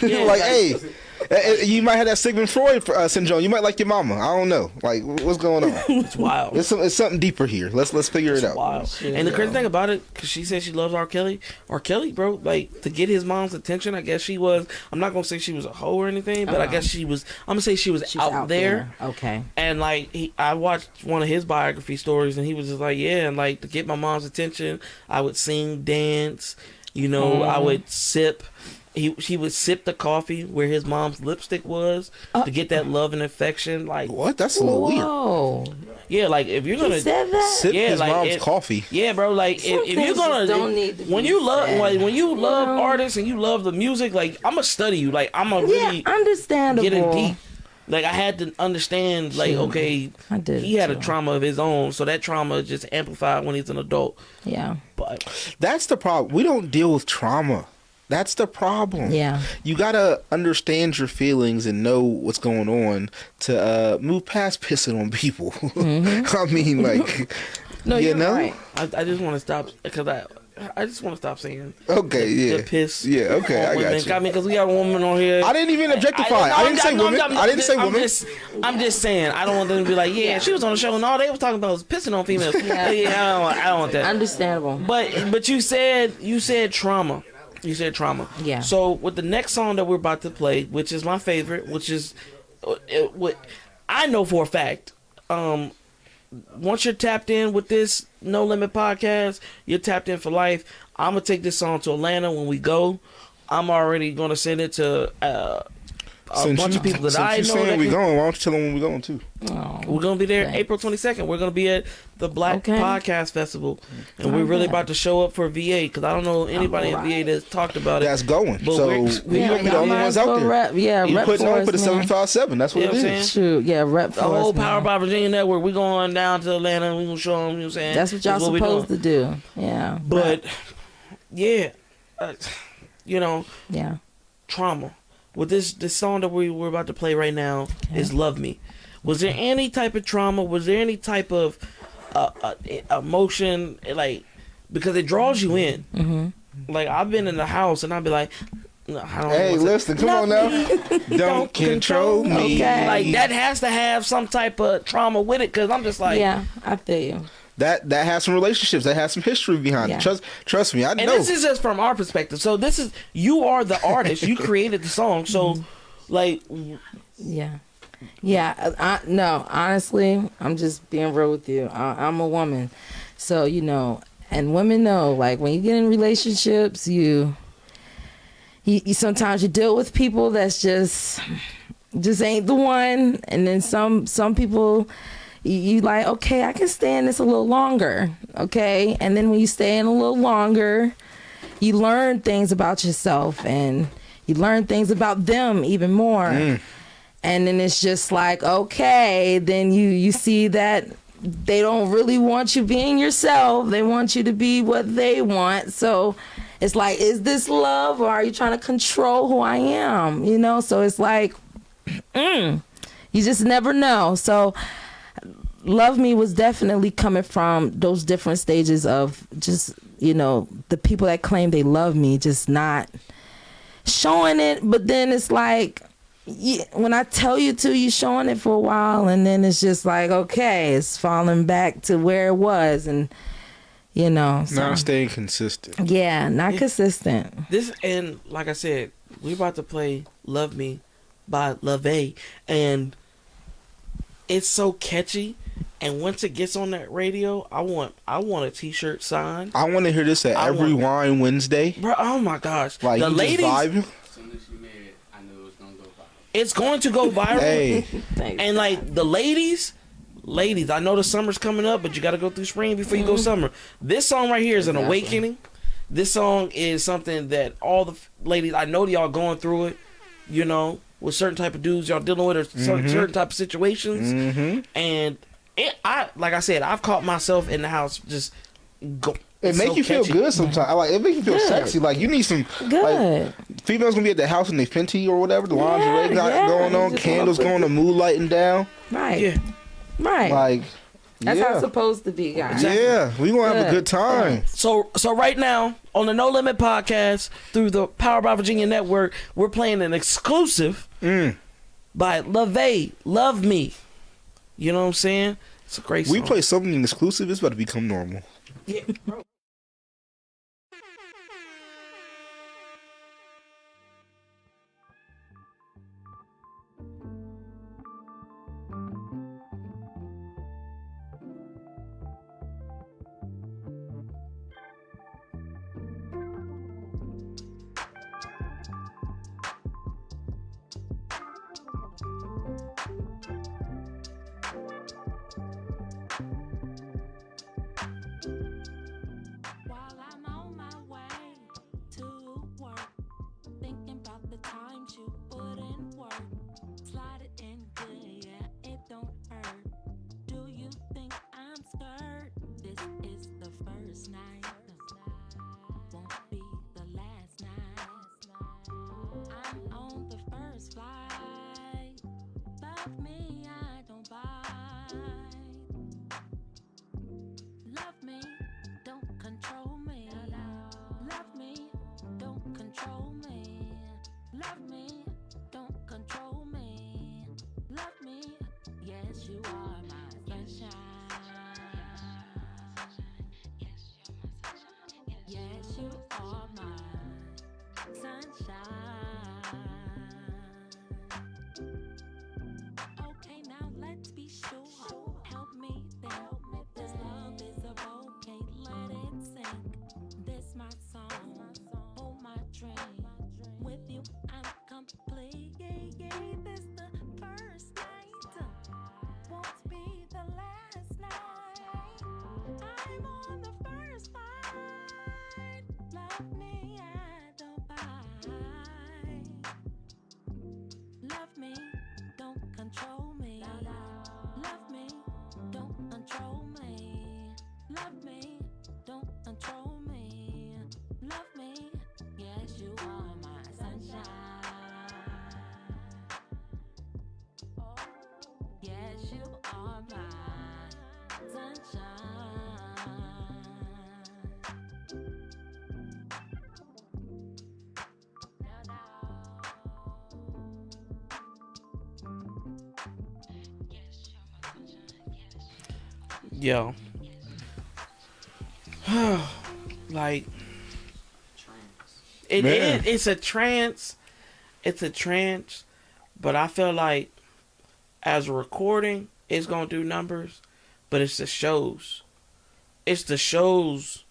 yeah, Like, hey, You might have that Sigmund Freud syndrome. You might like your mama. I don't know. Like, what's going on? It's wild. It's something deeper here. Let's figure it out. Wild. And the crazy thing about it, because she said she loves R. Kelly. R. Kelly, bro, like, to get his mom's attention, I guess she was. I'm not gonna say she was a hoe or anything, but I guess she was. I'm gonna say she was out there. Okay. And like, I watched one of his biography stories, and he was just like, yeah, and like to get my mom's attention, I would sing, dance. You know, I would sip. She would sip the coffee where his mom's lipstick was to get that love and affection. Like, What? That's a little weird. yeah, like if you're gonna Said that? Sip Yeah, his like, mom's coffee. yeah, bro. Like if you're things gonna just don't need to when be you love said. like when you love artists and you love the music, like I'm gonna study you. Like I'm gonna really understandable. get in deep. Like I had to understand. Like okay, I did he had a too. trauma of his own, so that trauma just amplified when he's an adult. Yeah. But That's the problem. We don't deal with trauma. That's the problem. Yeah. You gotta understand your feelings and know what's going on to move past pissing on people. I mean, like, No, you you're know? right. I just want to stop because I just want to stop saying Okay, yeah. the piss. Yeah, okay, I women. got you. I mean, because we got a woman on here. I didn't even objectify. I didn't say women. I didn't say women. I'm just saying. I don't want them to be like, yeah, she was on the show and all they was talking about was pissing on females. Yeah, I don't want that. Understandable. But you said trauma. You said trauma. Yeah. So with the next song that we're about to play, which is my favorite, which is what I know for a fact. Once you're tapped in with this No Limit podcast, you're tapped in for life. I'm gonna take this song to Atlanta when we go. I'm already gonna send it to a bunch of people that I know. Saying That we going, why don't you tell them when we going too? Oh, we're gonna be there thanks. April 22nd. We're gonna be at the Black Okay. Podcast Festival, and we're really about to show up for VA because I don't know anybody in VA that's talked about it. That's going. But So we're- we gonna be the only ones out there. Rep, You rep putting for on us, for the man. 757. That's what You know it what I'm is. Shoot, yeah, rep The for whole us, Power man. by Virginia Network. We're going down to Atlanta. And we're gonna show them. You know what I'm saying? That's what y'all we supposed doing. to do. Yeah. But yeah, you know, Yeah. trauma. With this song that we're about to play right now is "Love Me." Was there any type of trauma? Was there any type of emotion? Like, because it draws you in. Mm-hmm. Like I've been in the house and I'd be like, no, I don't. Hey, want to- listen, come on now. Don't control me. Okay. Like that has to have some type of trauma with it. Because I'm just like, Yeah, I feel you. That has some relationships. That has some history behind it. Yeah. Trust me, I know. And this is just from our perspective. So this is, you are the artist. You created the song. So, like, Yeah. Yeah. No, honestly, I'm just being real with you. I'm a woman. So, you know, and women know, like, when you get in relationships, you sometimes you deal with people that's just ain't the one. And then some people, you like, okay, I can stay in this a little longer. Okay. And then when you stay in a little longer, you learn things about yourself and you learn things about them even more. And then it's just like, okay, then you see that they don't really want you being yourself. They want you to be what they want. So it's like, is this love or are you trying to control who I am? You know, so it's like, you just never know. So Love Me was definitely coming from those different stages of just, you know, the people that claim they love me just not showing it. But then it's like, when I tell you to, you showing it for a while, and then it's just like, okay, it's falling back to where it was, and you know, so, Not staying consistent. yeah, not consistent. this, and like I said, we're about to play "Love Me" by Luvé, and it's so catchy. And once it gets on that radio, I want a T-shirt signed. I want to hear this at every Wine Wednesday. Bro, oh my gosh. Like, the you ladies, just vibe. As soon as you made it, I knew it was gonna go viral. it's going to go viral. Hey, Thanks. And like the ladies, I know the summer's coming up, but you got to go through spring before you go summer. This song right here is an awakening. This song is something that all the ladies, I know y'all going through it, you know, with certain type of dudes y'all dealing with or certain type of situations. And like I said, I've caught myself in the house just go. it make you feel good sometimes. Like, it make you feel sexy. Like, you need some. Good. Like, females gonna be at the house in their Fenty or whatever. The lingerie got yeah, going you on. just Candles wanna going, the mood lighting down. Right. Yeah. Right. Like, That's how it's supposed to be, guys. Yeah, we gonna have a good time. So right now on the No Limit Podcast through the Power by Virginia Network, we're playing an exclusive by Luvé, "Love Me." You know what I'm saying? It's a great song. We play something exclusive. It's about to become normal. Yeah, bro. While I'm on my way to work, thinking about the times you put in work. Slide it in good, yeah, it don't hurt. Do you think I'm scared? This is the first night, won't be the last night. I'm on the first flight. Love me, I don't bite. Love me, don't control me. Love me, don't control me. Love me, don't control me. Love me, yes, you are my sunshine. Yes, you are my sunshine. Okay, now let's be sure. Help me think. This love is a bouquet, let it sink. This my song, oh my dream. With you I'm complete. This the first night, won't be the last night. I'm on the first flight. Love me, I don't bite. Love me, don't control me. Love me, don't control me. Love me, don't control me. Love me, yes, you are my sunshine. Yes, you are my sunshine. Yo. Like it's a trance. It's a trance. But I feel like as a recording, it's gonna do numbers. But it's the shows. It's the shows,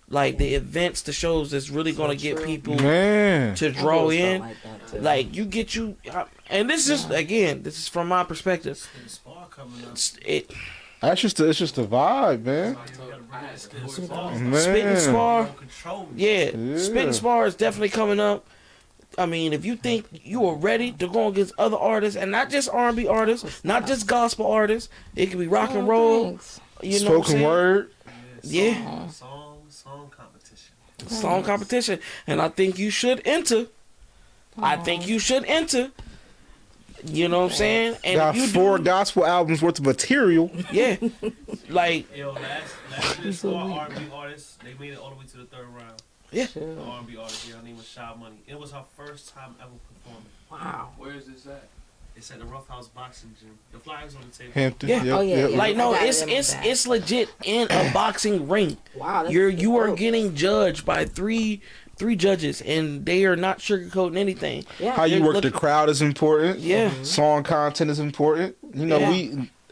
like the events, the shows that's really gonna get people to draw in. Like you get you, and this is again, this is from my perspective. It's just a vibe, man. Spit and Spar, yeah. Spit and Spar is definitely coming up. I mean, if you think you are ready to go against other artists, and not just R&B artists, not just gospel artists, it could be rock and roll, you know, spoken word, song competition, song competition, and I think you should enter. I think you should enter. You know what I'm saying? And got you 4 gospel albums worth of material. Yeah, like last year's 4 R&B artists, they made it all the way to the 3rd round. Yeah, R&B artist. Her name was Shy Money. It was her first time ever performing. Wow. Where is this at? It's at the Rough House Boxing Gym. The flyers on the table. Hampton. Yeah. Yep, yep. Like no, it's legit in a boxing ring. Wow. You are getting judged by three judges, and they are not sugarcoating anything. Yeah. How you work the crowd is important. Yeah. Song content is important. You know,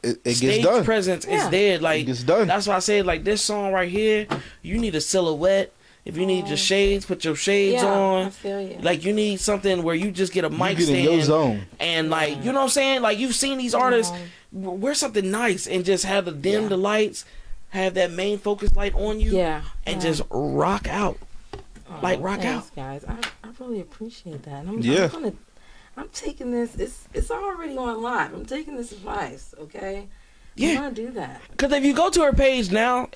it gets Stage done. presence is there. Like it gets done. That's why I say like this song right here. You need a silhouette. If you need your shades, put your shades on. I feel you. Like you need something where you just get a mic get stand in your zone. and like you know what I'm saying. Like you've seen these artists wear something nice and just have to dim the lights, have that main focus light on you, and just rock out. Like rock out, guys. I really appreciate that. I'm taking this. It's already on live. I'm taking this advice. Okay. Yeah. I'm gonna do that. Because if you go to her page now,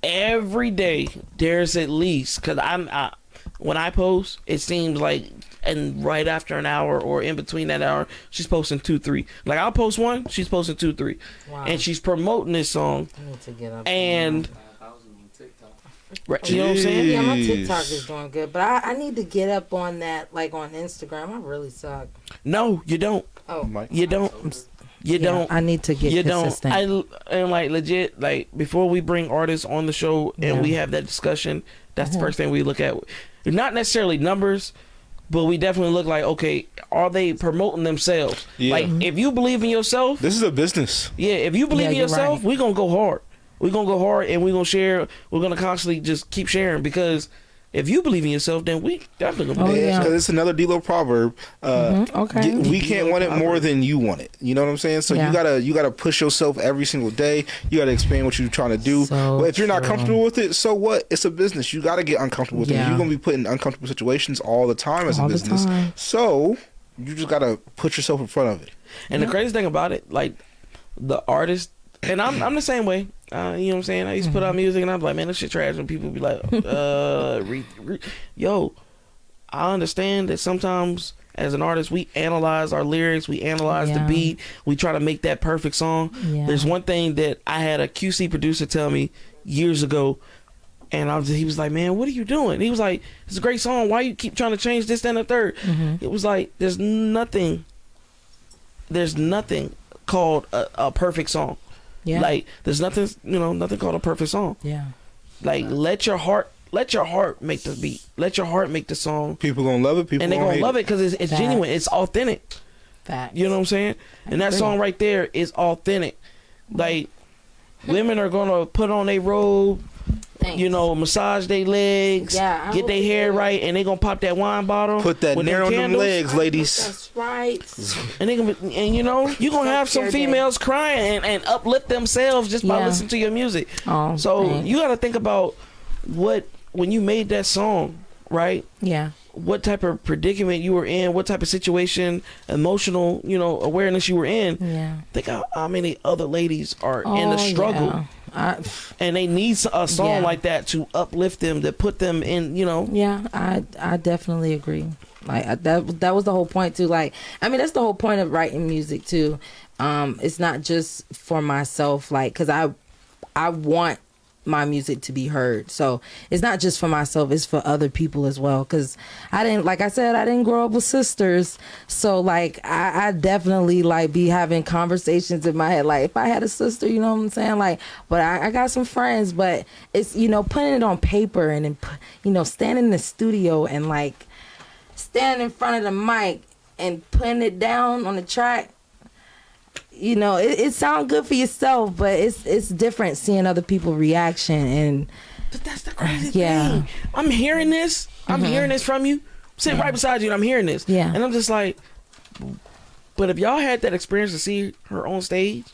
every day there's at least when I post, it seems like, and right after an hour or in between that hour, she's posting 2-3. Like I'll post one, she's posting 2-3, and she's promoting this song. I need to get up. And right, you know what I'm saying? Yeah, my TikTok is doing good, but I need to get up on that, like on Instagram. I really suck. No, you don't. Oh, you don't. You don't. I need to get consistent. And like legit, like before we bring artists on the show and we have that discussion, that's the first thing we look at. Not necessarily numbers, but we definitely look like, okay, are they promoting themselves? Yeah. Like if you believe in yourself, This is a business. yeah, if you believe in you're yourself, right. we're gonna go hard. We're gonna go hard and we're gonna share. We're gonna constantly just keep sharing, because if you believe in yourself, then we definitely gonna believe. yeah. Because it's another D-Lo proverb. Okay. We can't want it more than you want it. You know what I'm saying? So Yeah. you gotta push yourself every single day. You gotta expand what you're trying to do. So but if you're not true. comfortable with it, so what? It's a business. You gotta get uncomfortable with it. Yeah. You're gonna be put in uncomfortable situations all the time as All a the business. time. So you just gotta put yourself in front of it. And the crazy thing about it, like the artist, and I'm the same way. You know what I'm saying? I used to put out music and I'm like, man, this shit trash. And people be like, yo, I understand that sometimes as an artist, we analyze our lyrics, we analyze the Yeah. beat, we try to make that perfect song. Yeah. There's one thing that I had a QC producer tell me years ago, and he was like, man, what are you doing? He was like, it's a great song. Why you keep trying to change this, that, and the third? It was like, there's nothing called a perfect song. Yeah. Like there's nothing called a perfect song. Yeah. Like let your heart make the beat. Let your heart make the song, People gonna love it. People and they're gonna love it because it's Facts. genuine. It's authentic. Facts. You know what I'm saying? And that agree. song right there is authentic. Like women are gonna put on their robe, Thanks. you know, massage their legs, Yeah, I get hope their they hair do. right, and they gonna pop that wine bottle. Put that with nair on them candles. legs, ladies. That's right. And they gonna be, and you know, you gonna have some Self-care day. females crying and uplift themselves just by Yeah. listening to your music. Oh, So thanks. you got to think about when you made that song, right? Yeah. What type of predicament you were in, what type of situation, emotional, you know, awareness you were in. Yeah. Think how many other ladies are in the struggle, Yeah. and they need a song Yeah. like that to uplift them, to put them in, you know. Yeah, I definitely agree. Like that was the whole point too. Like, I mean, that's the whole point of writing music too. It's not just for myself, like, cause I want my music to be heard. So it's not just for myself, it's for other people as well. Cause I didn't grow up with sisters. So like, I definitely like be having conversations in my head. Like if I had a sister, you know what I'm saying? Like, but I got some friends, but it's, you know, putting it on paper and then, you know, standing in the studio and like standing in front of the mic and putting it down on the track. You know, it sounds good for yourself, but it's different seeing other people's reaction. And But that's the crazy Yeah. thing. I'm hearing this. I'm hearing this from you. Sitting right beside you, and I'm hearing this. Yeah. And I'm just like, but if y'all had that experience to see her on stage,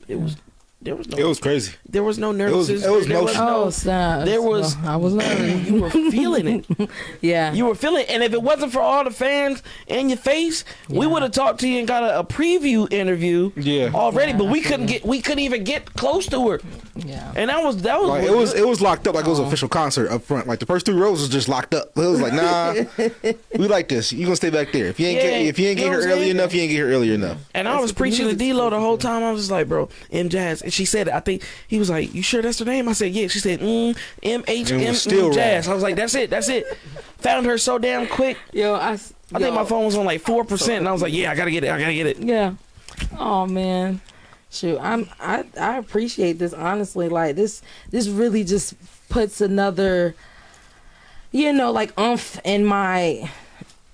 there was no It was crazy. there was no nervousness. it was there was emotional. no, snap. there was- I was learning. you were feeling it. Yeah. You were feeling it. And if it wasn't for all the fans in your face, we would have talked to you and got a preview interview already. But we couldn't even get close to her. Yeah. And that was Like it was locked up like it was an official concert up front. Like the first 3 rows was just locked up. It was like, nah, we like this. You gonna stay back there. If you ain't get you know here what I'm early saying? enough, you ain't get here early enough. And I was preaching to D-Lo the whole time. I was just like, bro, M Jazz. And she said it. I think he was like, you sure that's her name? I said, yeah. She said, M-H-M still Jazz. wrong. I was like, that's it. Found her so damn quick. Yo, I think my phone was on like 4%. And I was like, yeah, I gotta get it. Yeah. Oh man. Shoot, I appreciate this honestly. Like this really just puts another, you know, like oomph in my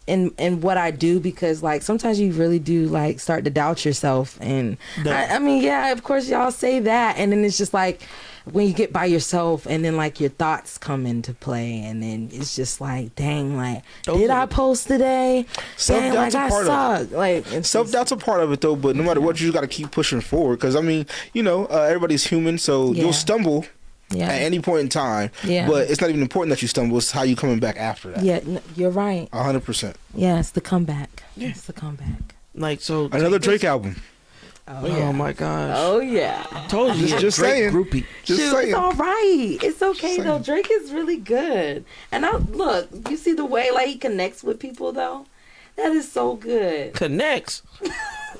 in what I do, because like sometimes you really do like start to doubt yourself. And I mean, yeah, of course y'all say that, and then it's just like when you get by yourself and then like your thoughts come into play, and then it's just like, dang, like did I post today? Dang, like I suck. Like Self-doubt's a part of it though, but no matter what, you just got to keep pushing forward. Because I mean, you know, everybody's human, so you'll stumble Yeah. at any point in time. Yeah. But it's not even important that you stumble. It's how you coming back after that. Yeah, you're right. 100%. Yeah, it's the comeback. Yeah. It's the comeback. Like, so Another Drake album. Oh my gosh. Oh yeah. Told you, Just Drake saying. groupie. Just Shoot, saying. it's all right. It's okay Just though. saying. Drake is really good. And look, you see the way like he connects with people though. That is so good. Connects.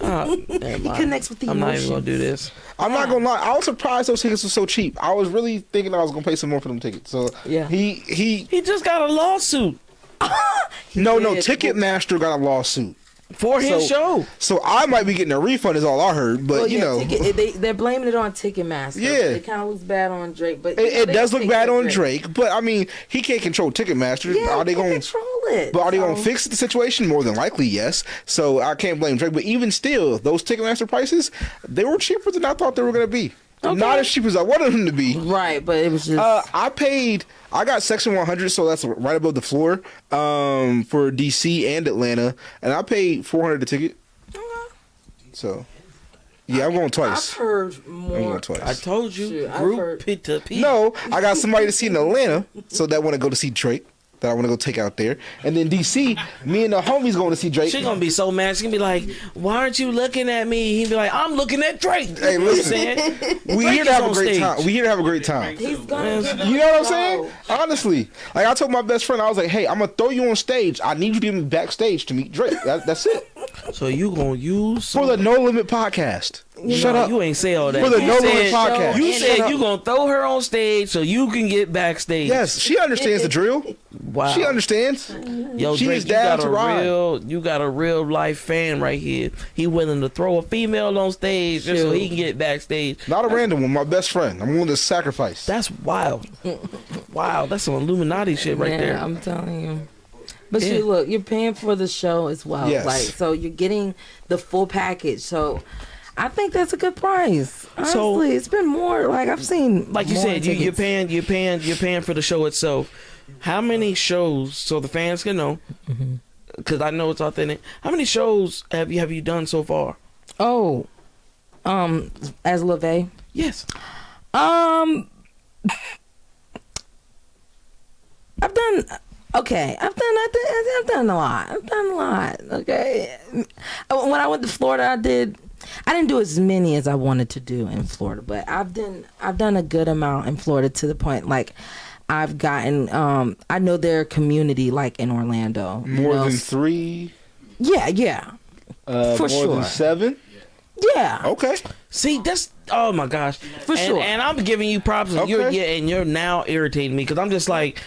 Never He mind. connects with the I'm not emotions. even gonna do this. I'm not gonna lie. I was surprised those tickets were so cheap. I was really thinking I was gonna pay some more for them tickets. So Yeah. he He just got a lawsuit no did. Ticketmaster got a lawsuit. for his show. So I might be getting a refund is all I heard. But Well, you know, they're blaming it on Ticketmaster. Yeah. It kind of looks bad on Drake, but it does look bad on Drake. But I mean, he can't control Ticketmaster. Yeah, Are they he can going? control it? But are they So- going to fix the situation? More than likely, yes. So I can't blame Drake. But even still, those Ticketmaster prices, they were cheaper than I thought they were going to be. Not as cheap as I wanted them to be. Right, but it was just. I got section 100, so that's right above the floor for DC and Atlanta, and I paid $400 a ticket. So, yeah, I'm going twice. I've heard I'm more. going twice. I told you, Shoot, I've group heard- P to P. No, I got somebody to see in Atlanta, so that want to go to see Drake. That I want to go take out there, and then DC, me and the homies going to see Drake. She's gonna be so mad. She's gonna be like, "Why aren't you looking at me?" He'd be like, "I'm looking at Drake." Hey, You know what I'm listen. saying? We Drake here to is have a on great stage. time. We here to have a great time. He's gonna. You know what I'm saying? Honestly, like I told my best friend, I was like, "Hey, I'm gonna throw you on stage. I need you to be backstage to meet Drake. That's it So you gonna use for the No Limit podcast." Shut up. You ain't say all that. For the You No said- Limit podcast. You Shut said up. you gonna throw her on stage so you can get backstage. Yes, she understands the drill. Wow. She understands. Yo, She Drake, is down to ride. you got a real life fan right here. He willing to throw a female on stage just so he can get backstage. Not a random one. My best friend. I'm willing to sacrifice. That's wild. Wow, that's some Illuminati shit right Yeah, there. I'm telling you. But Yeah. you look, you're paying for the show as well. Yes. Like, so you're getting the full package. So I think that's a good price. Honestly, So- it's been more like I've seen. Like you more said, you're tickets. paying for the show itself. How many shows, so the fans can know, because I know it's authentic. How many shows have you done so far? Oh, as Luvé. Yes. I've done. Okay, I've done a lot. I've done a lot. Okay, when I went to Florida, I didn't do as many as I wanted to do in Florida, but I've done a good amount in Florida to the point like I've gotten. I know their community like in Orlando. More than 3. Yeah. For more sure. than 7. Yeah. Okay. See, that's oh my gosh, For sure. And I'm giving you props. And Okay. you're now irritating me because I'm just like,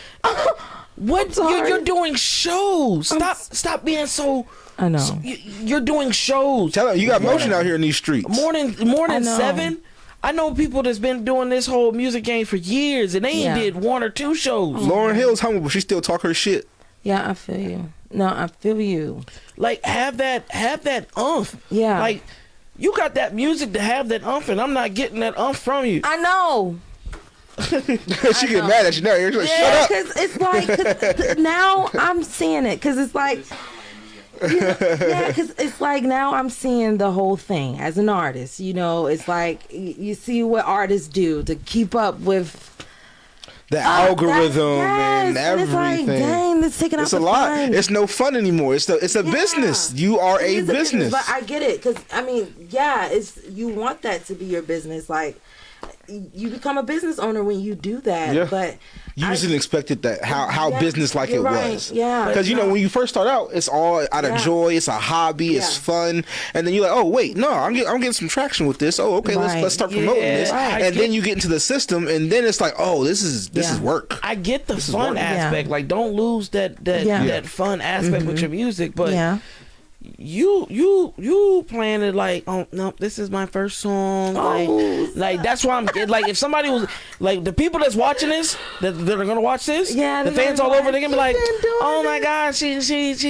what? sorry. You're doing shows. Stop being so. I know. You're doing shows. Tell her you got motion out here in these streets. More than know. 7. I know people that's been doing this whole music game for years, and they ain't Yeah. did 1 or 2 shows. Lauren Hill's humble, but she still talk her shit. Yeah, I feel you. No, I feel you. Like have that umph. Yeah. Like you got that music to have that umph, and I'm not getting that umph from you. I know. She get mad at you now. You're like, Yeah, shut up. because it's like 'cause now I'm seeing it because it's like yeah, because it's like now I'm seeing the whole thing as an artist. You know, it's like you see what artists do to keep up with The algorithm and It's like, everything. dang, it's taking It's out a the lot. fun. It's no fun anymore. It's a Yeah. business. You are a It is business. but I get it because I mean, yeah, it's you want that to be your business. Like you become a business owner when you do that. Yeah. But You just didn't expect it that how Yeah, business like it you're right. was. Yeah. Because you know when you first start out, it's all out of Yeah. joy. It's a hobby. It's Yeah. fun, and then you're like, oh wait, no, I'm getting some traction with this. Oh, okay, Right. let's start promoting Yeah, this, right. and then you get into the system, and then it's like, oh, this is Yeah. work. I get the is fun work. aspect. Like, don't lose that Yeah. that fun aspect with your music. But yeah. you playing it like, oh no, this is my first song. Like that's why I'm like, if somebody was like the people that's watching this, that are gonna watch this, Yeah, the they're fans gonna all be over, they're gonna be like, like, "She's been doing oh my it." god, she this is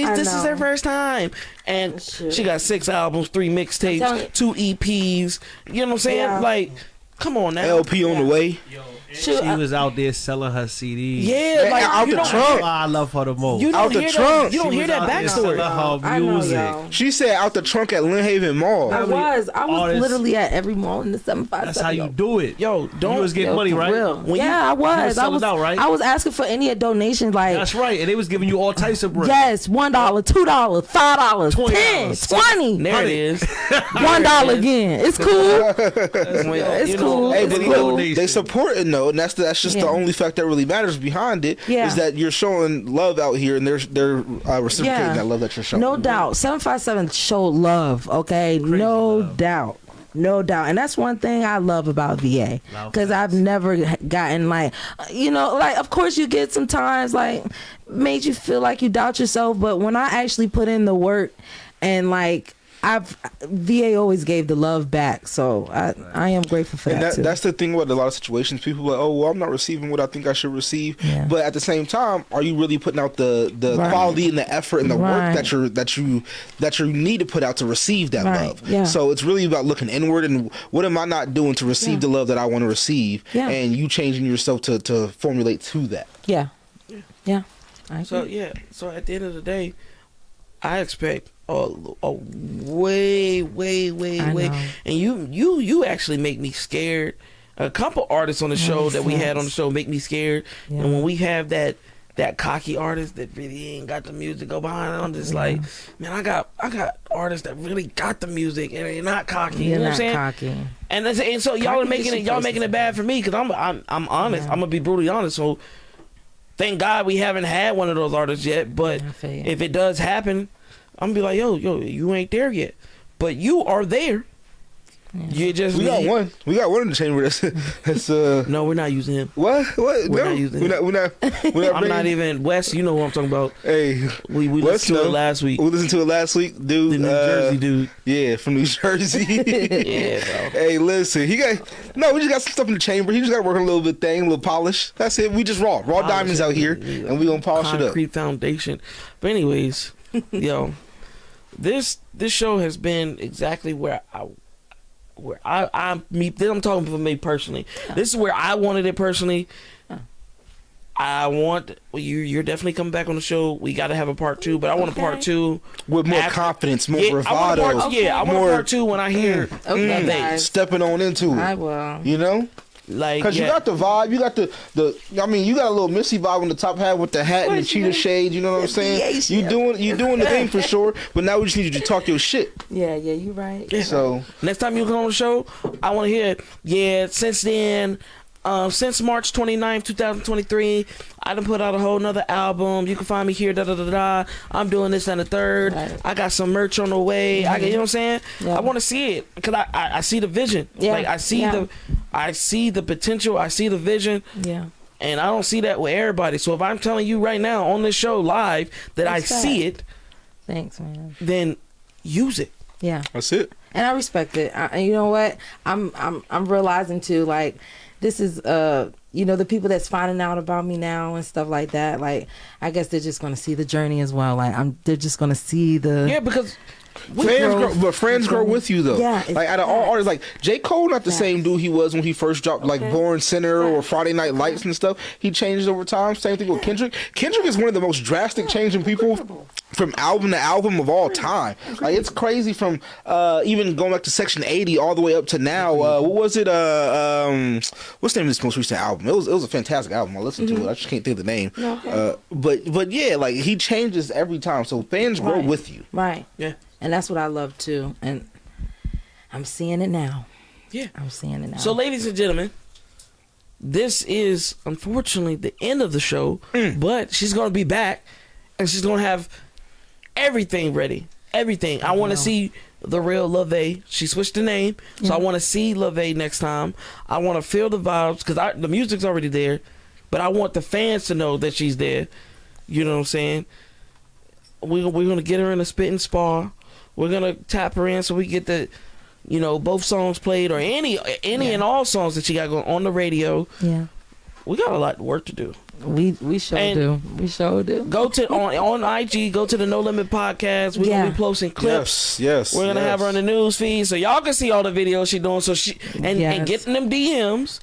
her know. first time, and Shit. she got 6 albums, 3 telling mixtapes, you. 2 EPs. You know what I'm saying? Yeah. Like, come on now. LP on the way. Yo, Shoot, She was out there selling her CDs. Yeah, like out you the don't- trunk. I love her the most. You don't Out the hear trunk. that. You don't She hear was that out there selling backstory. her I know, music. y'all. She said out the trunk at Lynn Haven Mall. I was artists- literally at every mall in the 757. That's how you do it. Yo, You don't. was getting money, for right? real. When you- Yeah, I was. you was selling out, right? I was asking for any donation, like That's right. And they was giving you all types of bread. yes, $1, $2, $5, $20, 10, 20, There it is. $1 again. It's cool. It's You know, cool. Hey, It's but cool. they supporting though, and that's just the Yeah. only fact that really matters behind it is Yeah. that you're showing love out here, and they're reciprocating that love that you're showing. No doubt. 757 showed love, okay? No doubt. No doubt. And that's one thing I love about VA. Because I've never gotten like, like, of course you get sometimes like, made you feel like you doubt yourself. But when I actually put in the work and like, VA always gave the love back. So I am grateful for And that too. that's the thing with a lot of situations. People are like, oh, well, I'm not receiving what I think I should receive. Yeah. But at the same time, are you really putting out the Right. quality and the effort and the Right. work that you need to put out to receive that Right. love? Yeah. So it's really about looking inward and what am I not doing to receive the love that I want to receive, Yeah. and you changing yourself to formulate to that. Yeah. Yeah. I So agree. yeah. So at the end of the day, I expect a way, I know. and you actually make me scared. A couple artists on the show that we had on the show make me scared, Yeah. and when we have that cocky artist that really ain't got the music go behind it, I'm just like, man, I got artists that really got the music and they're not cocky. You're you know not what I'm saying? cocky. And so y'all are making it bad for me because I'm honest. Yeah. I'm gonna be brutally honest. So thank God we haven't had one of those artists yet. But I feel you. if it does happen, I'm gonna be like, yo, you ain't there yet, but you are there. You just We got one. We got one in the chamber. That's No, we're not using him. what? We're No, not using we're not. We're not. We're not I'm not bringing- even Wes. You know who I'm talking about. Hey, We Wes listened to it know. last week. We listened to it last week, dude. The New Jersey dude. Yeah, from New Jersey. Yeah, bro. Hey, listen, we just got some stuff in the chamber. He just got to work on a little bit thing, a little polish. That's it. We just raw diamonds out here, and we gonna polish it up. Concrete foundation. But anyways, yo, this show has been exactly where I'm talking for me personally. This is where I wanted it personally. I want you're definitely coming back on the show. We got to have a part 2, but I want a part 2 With more after- confidence, more Yeah, I want a bravado. part, yeah, I want more a part 2 when I hear Okay, Luvé. guys. stepping on into I it. will. You know, Like, because you got the vibe, you got the. I mean, you got a little Missy vibe on the top hat with the hat and the cheetah shades. You know what I'm saying? You doing the thing for sure. But now we just need you to talk your shit. Yeah, you right. So next time you come on the show, I want to hear, since then, since March 29th, 2023, I done put out a whole nother album. You can find me here, I'm doing this and the third. Right. I got some merch on the way. You know what I'm saying? Yeah. I want to see it because I see the vision. Yeah. Like I see the potential. I see the vision. Yeah. And I don't see that with everybody. So if I'm telling you right now on this show live that That's I see it, Thanks, man. then use it. Yeah. that's it. And I respect it. And you know what? I'm realizing too, like, this is the people that's finding out about me now and stuff like that. Like, I guess they're just gonna see the journey as well. Like, they're just gonna see the Yeah, because Friends grow with you though. Yeah, like out of all artists, like J. Cole, not the Facts. same dude he was when he first dropped like Born Sinner or Friday Night Lights and stuff. He changed over time. Same thing with Kendrick. Kendrick is one of the most drastic changing people from album to album of all time. Like it's crazy from even going back to Section 80 all the way up to now. What was it? What's the name of this most recent album? It was a fantastic album. I listened to it. I just can't think of the name. But yeah, like he changes every time. So fans grow Right. with you. right. Yeah. And that's what I love too. And I'm seeing it now. Yeah. I'm seeing it now. So, ladies and gentlemen, this is unfortunately the end of the show, but she's going to be back and she's going to have everything ready. Everything. I want to see the real Luvé. She switched the name, so I want to see Luvé next time. I want to feel the vibes because the music's already there, but I want the fans to know that she's there. You know what I'm saying? We're going to get her in a spitting spar. We're going to tap her in so we get the, both songs played or any and all songs that she got going on the radio. yeah, We got a lot of work to do. we sure And- do. We sure do. Go to on IG, go to the No Limit Podcast. We're gonna be posting clips. Yes. We're gonna have her on the news feed so y'all can see all the videos she doing. So and Yes. getting them DMs.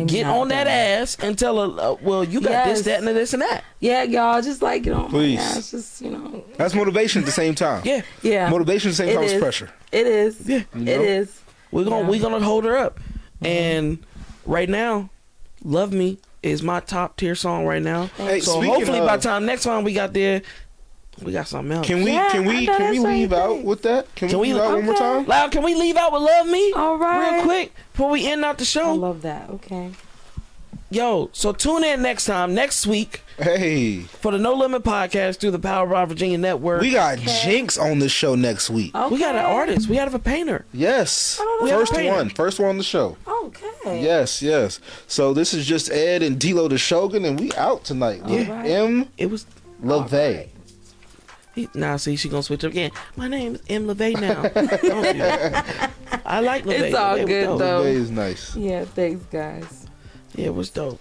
Get not on that done. ass and tell her, well, you got this, Yes. that, and this and that. Yeah, y'all, just like, you know, Please. yeah, it's just, you know. That's motivation at the same time. Yeah. Yeah. Motivation at the same It time as is. pressure. It is. Yeah. It is. We're gonna hold her up. Mm-hmm. And right now, Love Me is my top tier song right now. Hey, So speaking hopefully by of- the time next time we got there, we got something else. Can we Yeah, can I we know can we that's leave right out there. with that? Can Can we we- leave out one more Okay. time? Loud, can we leave out with Love Me? All right. Real quick before we end out the I show. love that. Okay. Yo, so tune in next week Hey, for the No Limit Podcast through the Power of Virginia Network. we got Jinx on the show next week. Okay. We got an artist. We got a painter. Yes, Oh, first okay. one on the show. Okay. Yes. So this is just Ed and D-Lo the Shogun, and we out tonight with right. M. It was. Luvé. Now, see, she gonna switch up again. My name is M. Luvé now. Don't you? I like Luvé. It's all Luvé was good, dope. though. Luvé is nice. Yeah, thanks, guys. Yeah, it was dope.